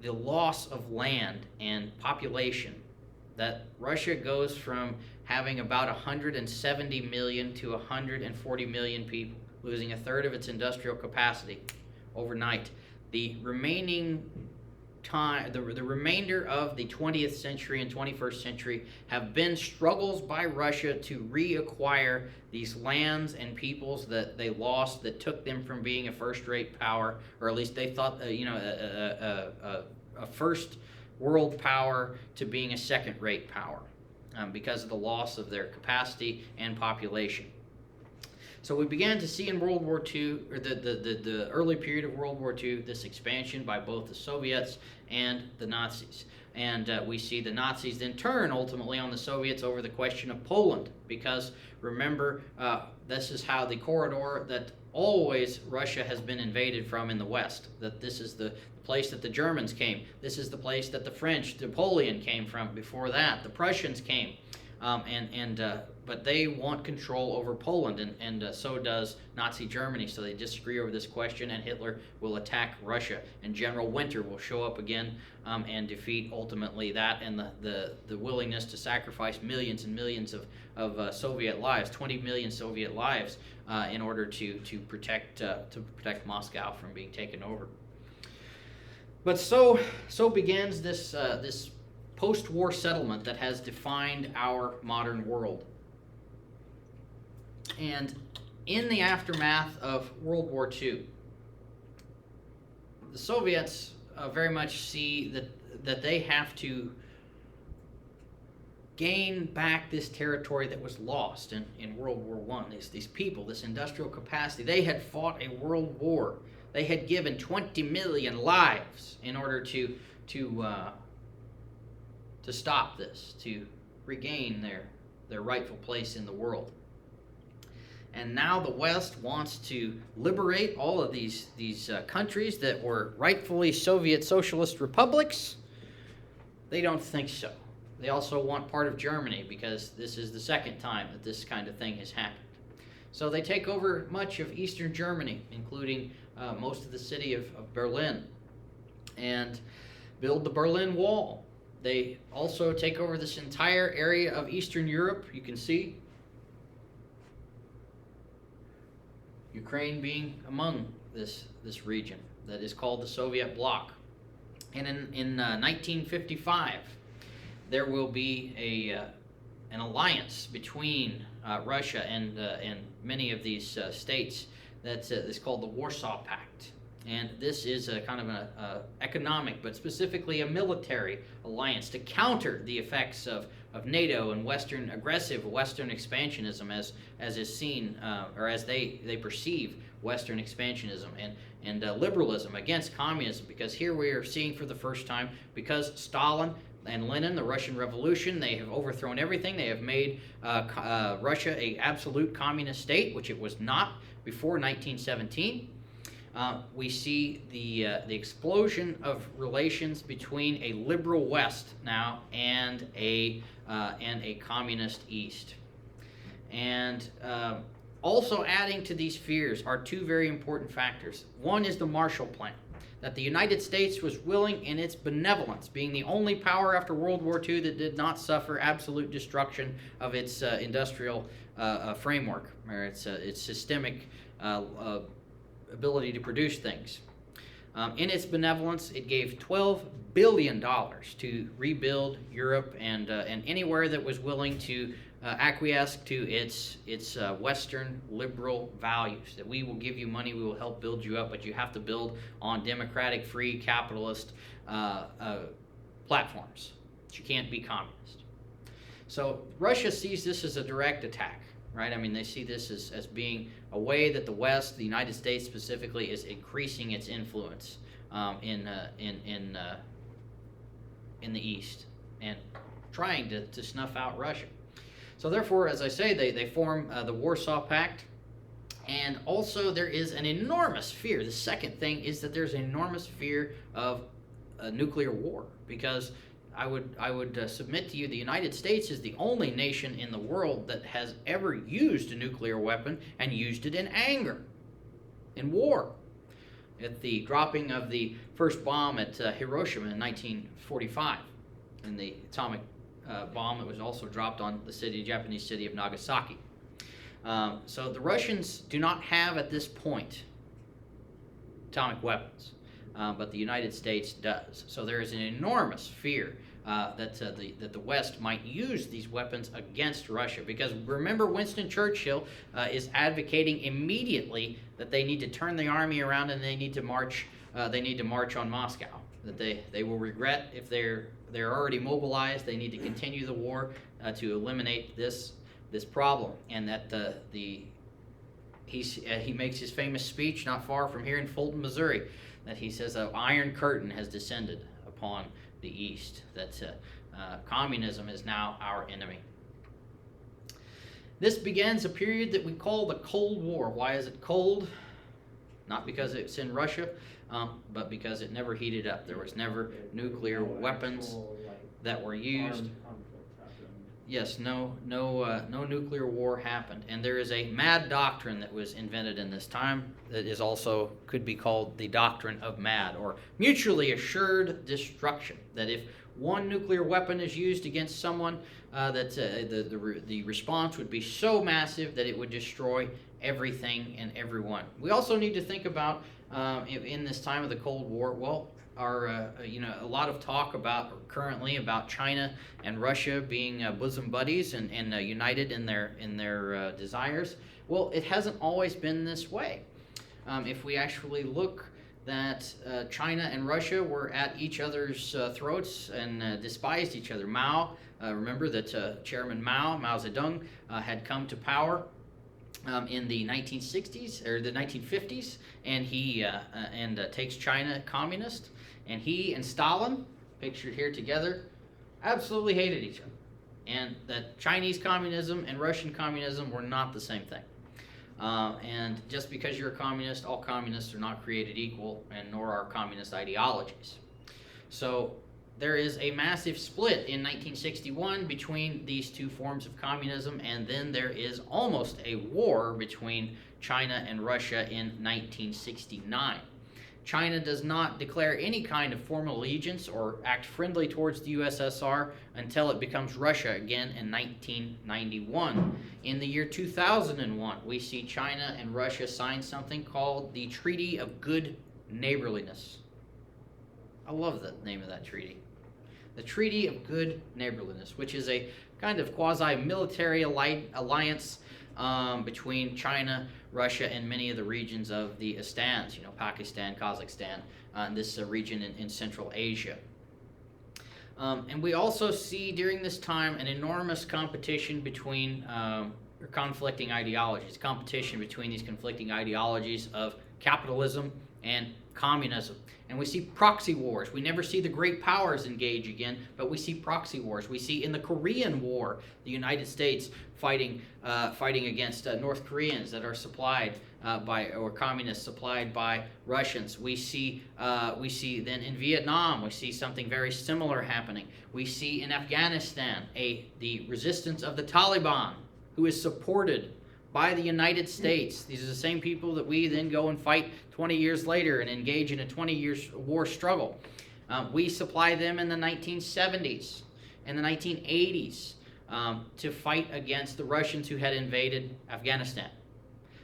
the loss of land and population, that Russia goes from having about 170 million to 140 million people, losing a third of its industrial capacity overnight. The remaining time, the remainder of the 20th century and 21st century have been struggles by Russia to reacquire these lands and peoples that they lost, that took them from being a first-rate power, or at least they thought, a first world power, to being a second-rate power because of the loss of their capacity and population. So we began to see in World War II, or the early period of World War II, this expansion by both the Soviets and the Nazis. And we see the Nazis then turn ultimately on the Soviets over the question of Poland, because remember, this is how the corridor that always Russia has been invaded from in the West, that this is the place that the Germans came. This is the place that the French, Napoleon, came from. Before that, the Prussians came. But they want control over Poland, and so does Nazi Germany. So they disagree over this question, and Hitler will attack Russia, and General Winter will show up again and defeat ultimately that, and the willingness to sacrifice millions and millions of Soviet lives, 20 million Soviet lives, in order to protect Moscow from being taken over. But so begins this post-war settlement that has defined our modern world. And in the aftermath of World War II, the Soviets very much see that they have to gain back this territory that was lost in World War I. These people, this industrial capacity, they had fought a world war. They had given 20 million lives in order to stop this, to regain their rightful place in the world. And now the West wants to liberate all of these countries that were rightfully Soviet socialist republics. They don't think so. They also want part of Germany, because this is the second time that this kind of thing has happened. So they take over much of Eastern Germany, including most of the city of Berlin, and build the Berlin Wall. They also take over this entire area of Eastern Europe. You can see Ukraine being among this region that is called the Soviet bloc. And in 1955, there will be an alliance between Russia and many of these states that's called the Warsaw Pact. And this is a kind of an economic, but specifically a military alliance to counter the effects of NATO and aggressive Western expansionism as is seen, or as they perceive Western expansionism, and liberalism against communism. Because here we are seeing for the first time, because Stalin and Lenin, the Russian Revolution, they have overthrown everything. They have made Russia an absolute communist state, which it was not before 1917. We see the explosion of relations between a liberal West now and a communist East. And also adding to these fears are two very important factors. One is the Marshall Plan, that the United States was willing, in its benevolence, being the only power after World War II that did not suffer absolute destruction of its industrial framework, or its systemic ability to produce things. In its benevolence, it gave $12 billion to rebuild Europe and anywhere that was willing to acquiesce to its Western liberal values, that we will give you money, we will help build you up, but you have to build on democratic, free, capitalist platforms. You can't be communist. So Russia sees this as a direct attack, right? I mean, they see this as being a way that the West, the United States specifically, is increasing its influence in the East and trying to snuff out Russia. So therefore, as I say, they form the Warsaw Pact, and also there is an enormous fear. The second thing is that there's an enormous fear of a nuclear war, because I would submit to you the United States is the only nation in the world that has ever used a nuclear weapon and used it in anger, in war. At the dropping of the first bomb at Hiroshima in 1945, and the atomic bomb that was also dropped on the Japanese city of Nagasaki. So the Russians do not have at this point atomic weapons, but the United States does. So there is an enormous fear that the West might use these weapons against Russia, because remember, Winston Churchill is advocating immediately that they need to turn the army around and they need to march on Moscow. That they will regret if they're already mobilized. They need to continue the war to eliminate this problem, and that he makes his famous speech not far from here in Fulton, Missouri, that he says an iron curtain has descended upon the East, that communism is now our enemy. This begins a period that we call the Cold War. Why is it cold? Not because it's in Russia, but because it never heated up. There was never nuclear weapons that were used. Yes, no nuclear war happened, and there is a mad doctrine that was invented in this time that is also could be called the doctrine of mad, or mutually assured destruction. That if one nuclear weapon is used against someone, the response would be so massive that it would destroy everything and everyone. We also need to think about in this time of the Cold War. Well, a lot of talk currently about China and Russia being bosom buddies and united in their desires. Well, it hasn't always been this way. If we actually look that China and Russia were at each other's throats and despised each other. Remember that Chairman Mao Zedong, had come to power in the 1960s or the 1950s, and he takes China communist. And he and Stalin, pictured here together, absolutely hated each other. And that Chinese communism and Russian communism were not the same thing. And just because you're a communist, all communists are not created equal, and nor are communist ideologies. So there is a massive split in 1961 between these two forms of communism, and then there is almost a war between China and Russia in 1969. China does not declare any kind of formal allegiance or act friendly towards the USSR until it becomes Russia again in 1991. In the year 2001, we see China and Russia sign something called the Treaty of Good Neighborliness. I love the name of that treaty. The Treaty of Good Neighborliness, which is a kind of quasi-military alliance between China, Russia, and many of the regions of the Astans, Pakistan, Kazakhstan, and this region in Central Asia. And we also see during this time an enormous competition between conflicting ideologies, competition between these conflicting ideologies of capitalism and communism. And we see proxy wars. We never see the great powers engage again, but we see proxy wars. We see in the Korean War, the United States fighting against North Koreans that are supplied or communists supplied by Russians. We see then in Vietnam, we see something very similar happening. We see in Afghanistan the resistance of the Taliban, who is supported by the United States. These are the same people that we then go and fight 20 years later and engage in a 20-year war struggle. We supply them in the 1970s and the 1980s to fight against the Russians who had invaded Afghanistan.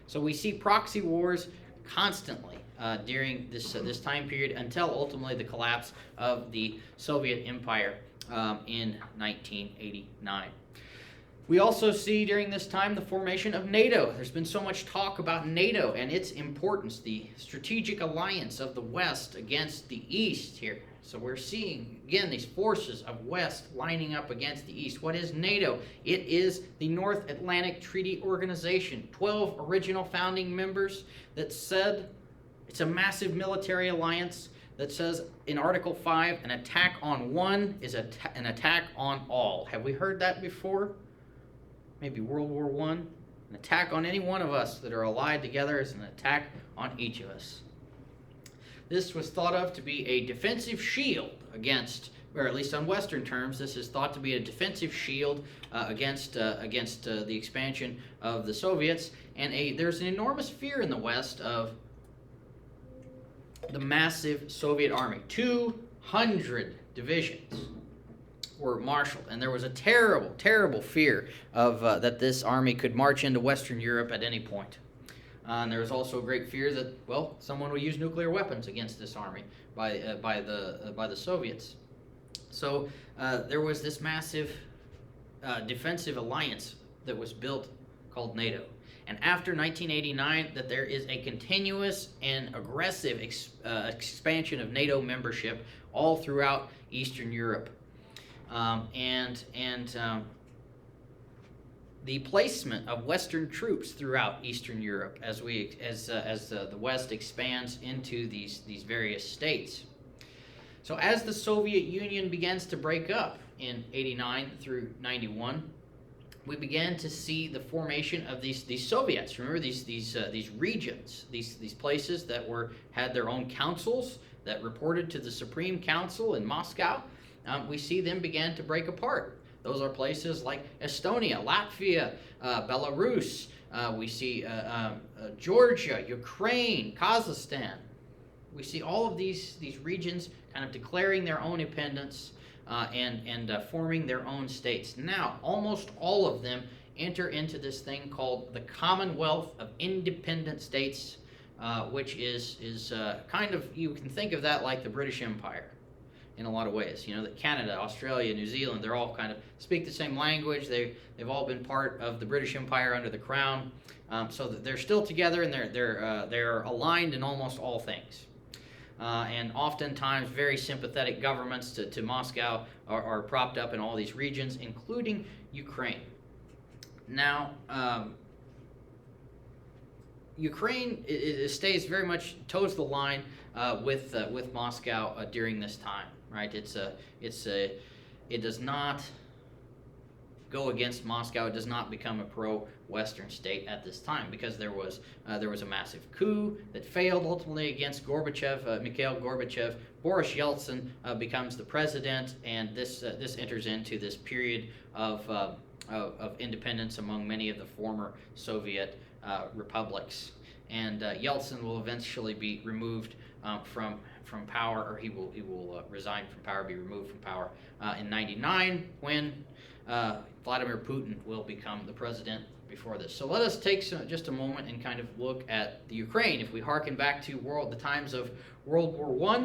So we see proxy wars constantly during this time period until ultimately the collapse of the Soviet Empire in 1989. We also see during this time the formation of NATO. There's been so much talk about NATO and its importance, the strategic alliance of the West against the East here. So we're seeing, again, these forces of West lining up against the East. What is NATO? It is the North Atlantic Treaty Organization, 12 original founding members that said it's a massive military alliance that says in Article 5, an attack on one is an attack on all. Have we heard that before? Maybe World War I. An attack on any one of us that are allied together is an attack on each of us. This was thought of to be a defensive shield against, or at least on Western terms, this is thought to be a defensive shield against the expansion of the Soviets. And there's an enormous fear in the West of the massive Soviet army. 200 divisions were marshaled, and there was a terrible, terrible fear of that this army could march into Western Europe at any point. And there was also a great fear that, well, someone would use nuclear weapons against this army by the Soviets. So there was this massive defensive alliance that was built called NATO. And after 1989, that there is a continuous and aggressive expansion of NATO membership all throughout Eastern Europe. The placement of Western troops throughout Eastern Europe as the West expands into these various states. So as the Soviet Union begins to break up in 89 through 91, we began to see the formation of these Soviets. Remember these regions, these places that had their own councils that reported to the Supreme Council in Moscow. We see them began to break apart. Those are places like Estonia, Latvia, Belarus. We see Georgia, Ukraine, Kazakhstan. We see all of these regions kind of declaring their own independence and forming their own states. Now, almost all of them enter into this thing called the Commonwealth of Independent States, which is kind of, you can think of that like the British Empire in a lot of ways. You know, that Canada, Australia, New Zealand, they're all kind of speak the same language. They've all been part of the British Empire under the Crown, so that they're still together and they're aligned in almost all things. And oftentimes very sympathetic governments to Moscow are propped up in all these regions, including Ukraine. Now, Ukraine it stays very much toes the line with Moscow during this time, right? It does not go against Moscow. It does not become a pro-Western state at this time because there was a massive coup that failed ultimately against Gorbachev, Mikhail Gorbachev. Boris Yeltsin becomes the president, and this enters into this period of independence among many of the former Soviet republics. And Yeltsin will eventually be removed from power, or he will resign from power, be removed from power in '99 when Vladimir Putin will become the president before this. So let us take just a moment and kind of look at the Ukraine. If we harken back to the times of World War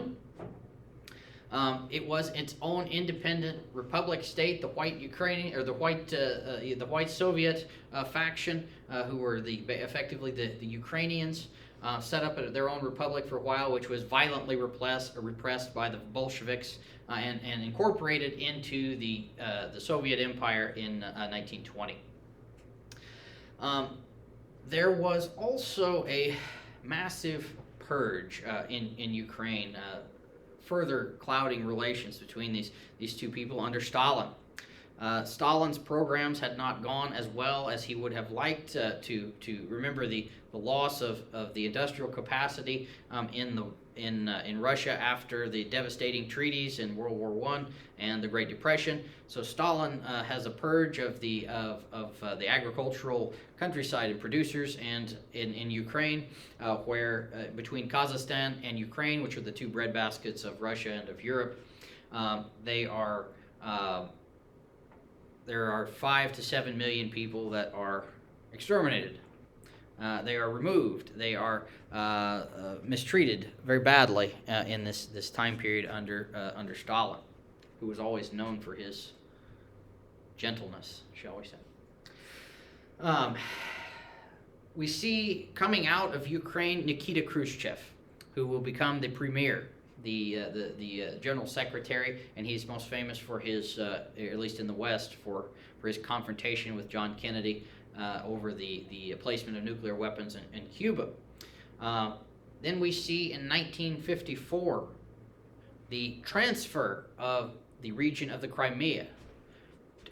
I, it was its own independent republic state. The white Ukrainian or the white Soviet faction, who were effectively the Ukrainians, set up their own republic for a while, which was violently repressed by the Bolsheviks and incorporated into the Soviet Empire in 1920. There was also a massive purge in Ukraine, further clouding relations between these two people under Stalin. Stalin's programs had not gone as well as he would have liked to remember the loss of the industrial capacity in Russia after the devastating treaties in World War I and the Great Depression. So Stalin has a purge of the agricultural countryside and producers, and in Ukraine, where between Kazakhstan and Ukraine, which are the two breadbaskets of Russia and of Europe, there are 5 to 7 million people that are exterminated. They are removed. They are mistreated very badly in this time period under Stalin, who was always known for his gentleness, shall we say. We see coming out of Ukraine Nikita Khrushchev, who will become the premier, the general secretary, and he's most famous for his, at least in the West, for his confrontation with John Kennedy over the placement of nuclear weapons in Cuba. Then we see in 1954 the transfer of the region of the Crimea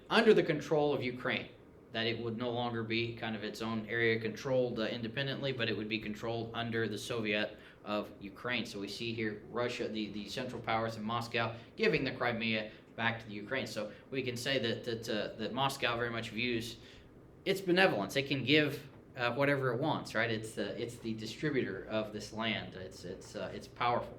under the control of Ukraine, that it would no longer be kind of its own area controlled independently, but it would be controlled under the Soviet of Ukraine. So we see here Russia, the Central Powers in Moscow, giving the Crimea back to the Ukraine. So we can say that Moscow very much views its benevolence. It can give whatever it wants, right? It's the distributor of this land. It's powerful.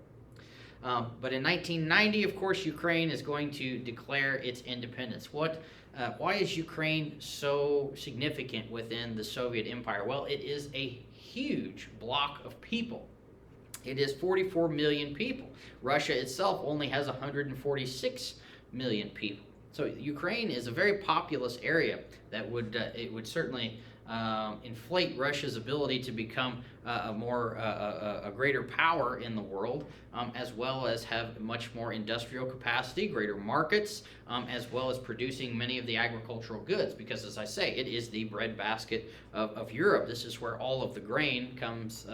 But in 1990, of course, Ukraine is going to declare its independence. Why is Ukraine so significant within the Soviet Empire? Well, it is a huge block of people. It is 44 million people. Russia itself only has 146 million people. So Ukraine is a very populous area that would certainly inflate Russia's ability to become a greater power in the world, as well as have much more industrial capacity, greater markets, as well as producing many of the agricultural goods. Because, as I say, it is the breadbasket of Europe. This is where all of the grain comes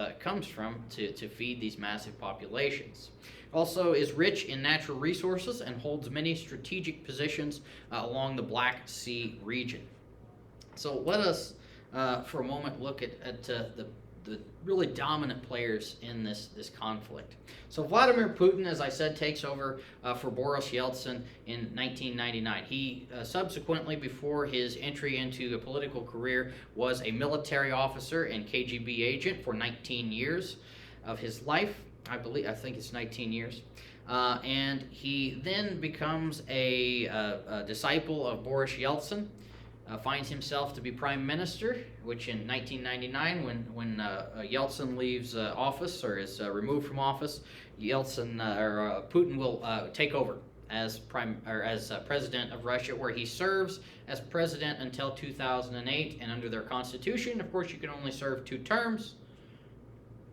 from to feed these massive populations. Also is rich in natural resources and holds many strategic positions along the Black Sea region. So let us, for a moment, look at the the really dominant players in this conflict. So Vladimir Putin, as I said, takes over for Boris Yeltsin in 1999. He subsequently, before his entry into a political career, was a military officer and KGB agent for 19 years of his life. I think it's 19 years. And he then becomes a disciple of Boris Yeltsin. Finds himself to be prime minister, which in 1999, when Yeltsin leaves office or is removed from office, Putin will take over as president of Russia, where he serves as president until 2008. And under their constitution, of course, you can only serve 2 terms.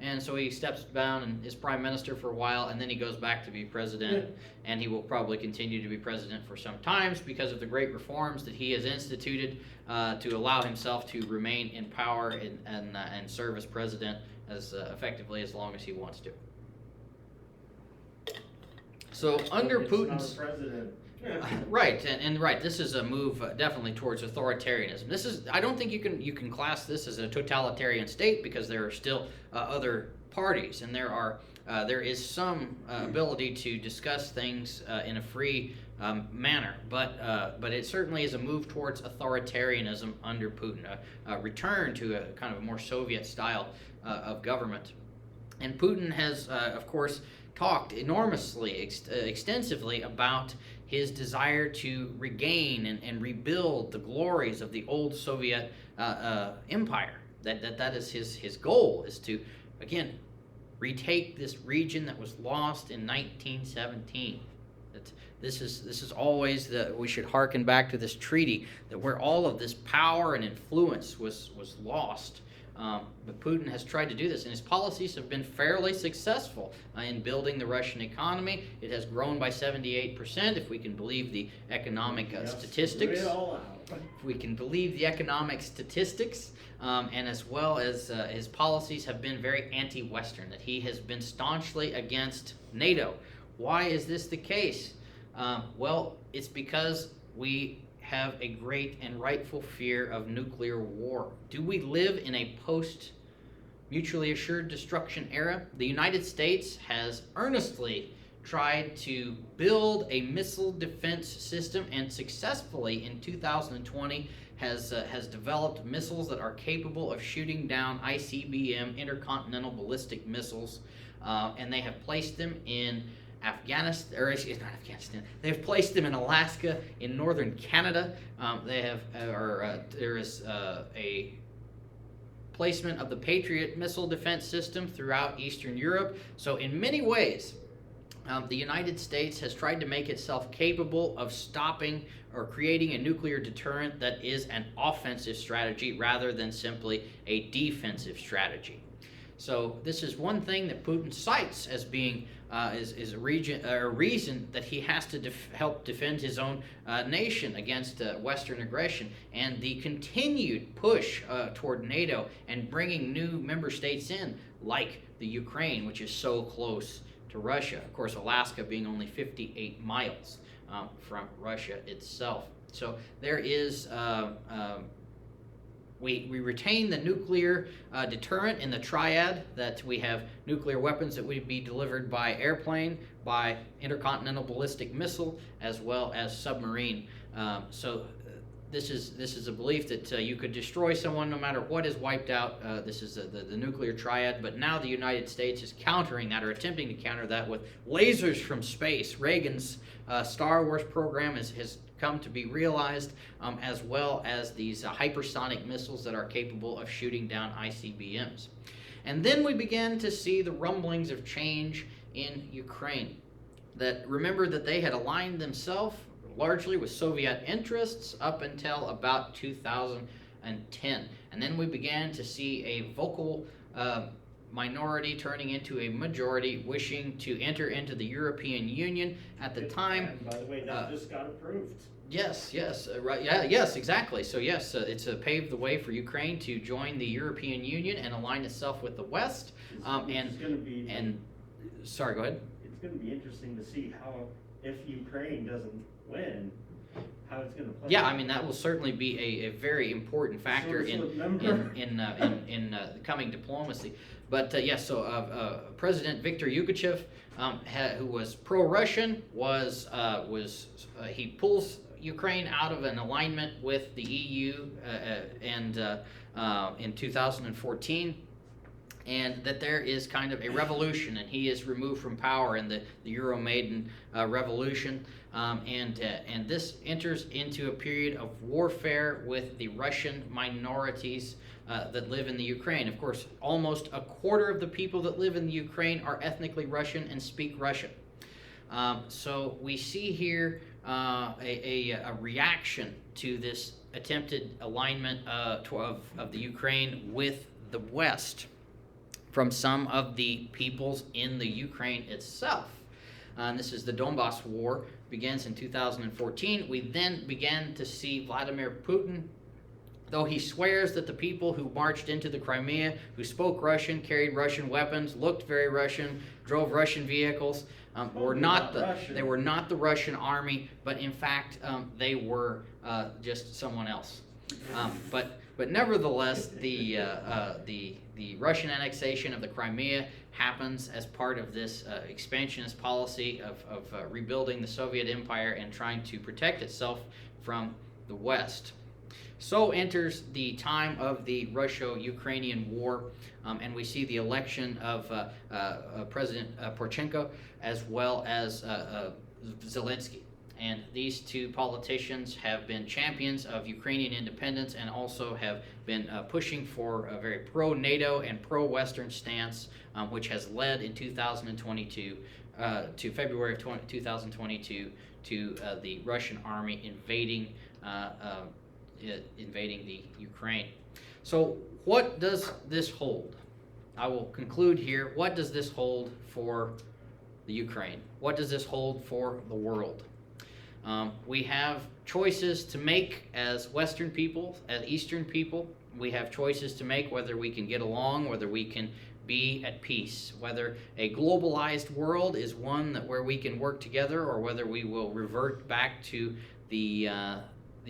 And so he steps down and is prime minister for a while, and then he goes back to be president, and he will probably continue to be president for some times because of the great reforms that he has instituted to allow himself to remain in power and serve as president as effectively as long as he wants to. So under Putin's president. right, and right, this is a move definitely towards authoritarianism. I don't think you can class this as a totalitarian state, because there are still other parties, and there is some ability to discuss things in a free manner, but it certainly is a move towards authoritarianism under Putin, a return to a kind of a more Soviet style of government. And Putin has, of course, talked enormously, extensively about his desire to regain and rebuild the glories of the old Soviet empire. That is his goal, is to, again, retake this region that was lost in 1917. This is always we should hearken back to this treaty, that where all of this power and influence was lost. But Putin has tried to do this, and his policies have been fairly successful in building the Russian economy. It has grown by 78%, if we can believe the economic statistics. If we can believe the economic statistics, and as well as his policies have been very anti-Western, that he has been staunchly against NATO. Why is this the case? Well, it's because we have a great and rightful fear of nuclear war. Do we live in a post-mutually assured destruction era? The United States has earnestly tried to build a missile defense system, and successfully in 2020 has developed missiles that are capable of shooting down ICBM, intercontinental ballistic missiles, and they have placed them in They've placed them in Alaska, in northern Canada. There is a placement of the Patriot missile defense system throughout Eastern Europe. So in many ways, the United States has tried to make itself capable of stopping or creating a nuclear deterrent that is an offensive strategy rather than simply a defensive strategy. So this is one thing that Putin cites as being is a reason that he has to help defend his own nation against Western aggression, and the continued push toward NATO and bringing new member states in, like the Ukraine, which is so close to Russia. Of course, Alaska being only 58 miles from Russia itself. So there is. We retain the nuclear deterrent in the triad, that we have nuclear weapons that would be delivered by airplane, by intercontinental ballistic missile, as well as submarine. So this is a belief that you could destroy someone no matter what is wiped out. This is the nuclear triad. But now the United States is countering that, or attempting to counter that, with lasers from space. Reagan's Star Wars program has come to be realized, as well as these hypersonic missiles that are capable of shooting down ICBMs. And then we began to see the rumblings of change in Ukraine. Remember that they had aligned themselves largely with Soviet interests up until about 2010. And then we began to see a vocal minority turning into a majority, wishing to enter into the European Union at the time. And by the way, that just got approved. Yes, right, yeah, yes, exactly. So yes, it's paved the way for Ukraine to join the European Union and align itself with the West. Sorry, go ahead. It's going to be interesting to see how, if Ukraine doesn't win, how it's gonna play. Yeah, I mean, that will certainly be a very important factor in the coming diplomacy. But President Viktor Yugochev, who was pro-Russian, he pulls Ukraine out of an alignment with the EU in 2014. And that there is kind of a revolution, and he is removed from power in the Euromaidan revolution, and this enters into a period of warfare with the Russian minorities that live in the Ukraine. Of course, almost a quarter of the people that live in the Ukraine are ethnically Russian and speak Russian. So we see here a reaction to this attempted alignment of the Ukraine with the West from some of the peoples in the Ukraine itself. And this is the Donbass War, begins in 2014. We then began to see Vladimir Putin, though he swears that the people who marched into the Crimea, who spoke Russian, carried Russian weapons, looked very Russian, drove Russian vehicles, were not the Russian army, but in fact they were just someone else. But nevertheless, the Russian annexation of the Crimea happens as part of this expansionist policy of rebuilding the Soviet Empire and trying to protect itself from the West. So enters the time of the Russo-Ukrainian War, and we see the election of President Poroshenko as well as Zelensky. And these two politicians have been champions of Ukrainian independence and also have been pushing for a very pro-NATO and pro-Western stance, which has led in 2022 to February of 2022 to the Russian army invading the Ukraine. So what does this hold? I will conclude here. What does this hold for the Ukraine? What does this hold for the world? We have choices to make as Western people, as Eastern people. We have choices to make whether we can get along, whether we can be at peace, whether a globalized world is one where we can work together, or whether we will revert back to the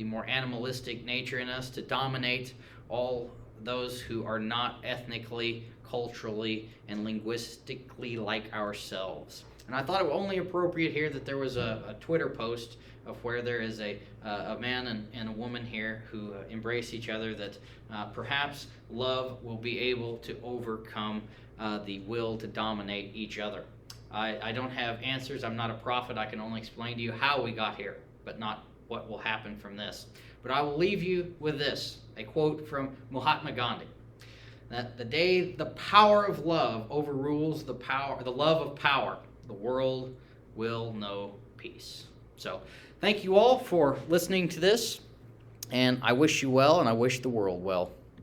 more animalistic nature in us to dominate all those who are not ethnically, culturally, and linguistically like ourselves. And I thought it only appropriate here that there was a Twitter post of where there is a man and a woman here who embrace each other, that perhaps love will be able to overcome the will to dominate each other. I don't have answers. I'm not a prophet. I can only explain to you how we got here, but not what will happen from this. But I will leave you with this, a quote from Mahatma Gandhi, that the day the power of love overrules the love of power, the world will know peace. So thank you all for listening to this, and I wish you well, and I wish the world well.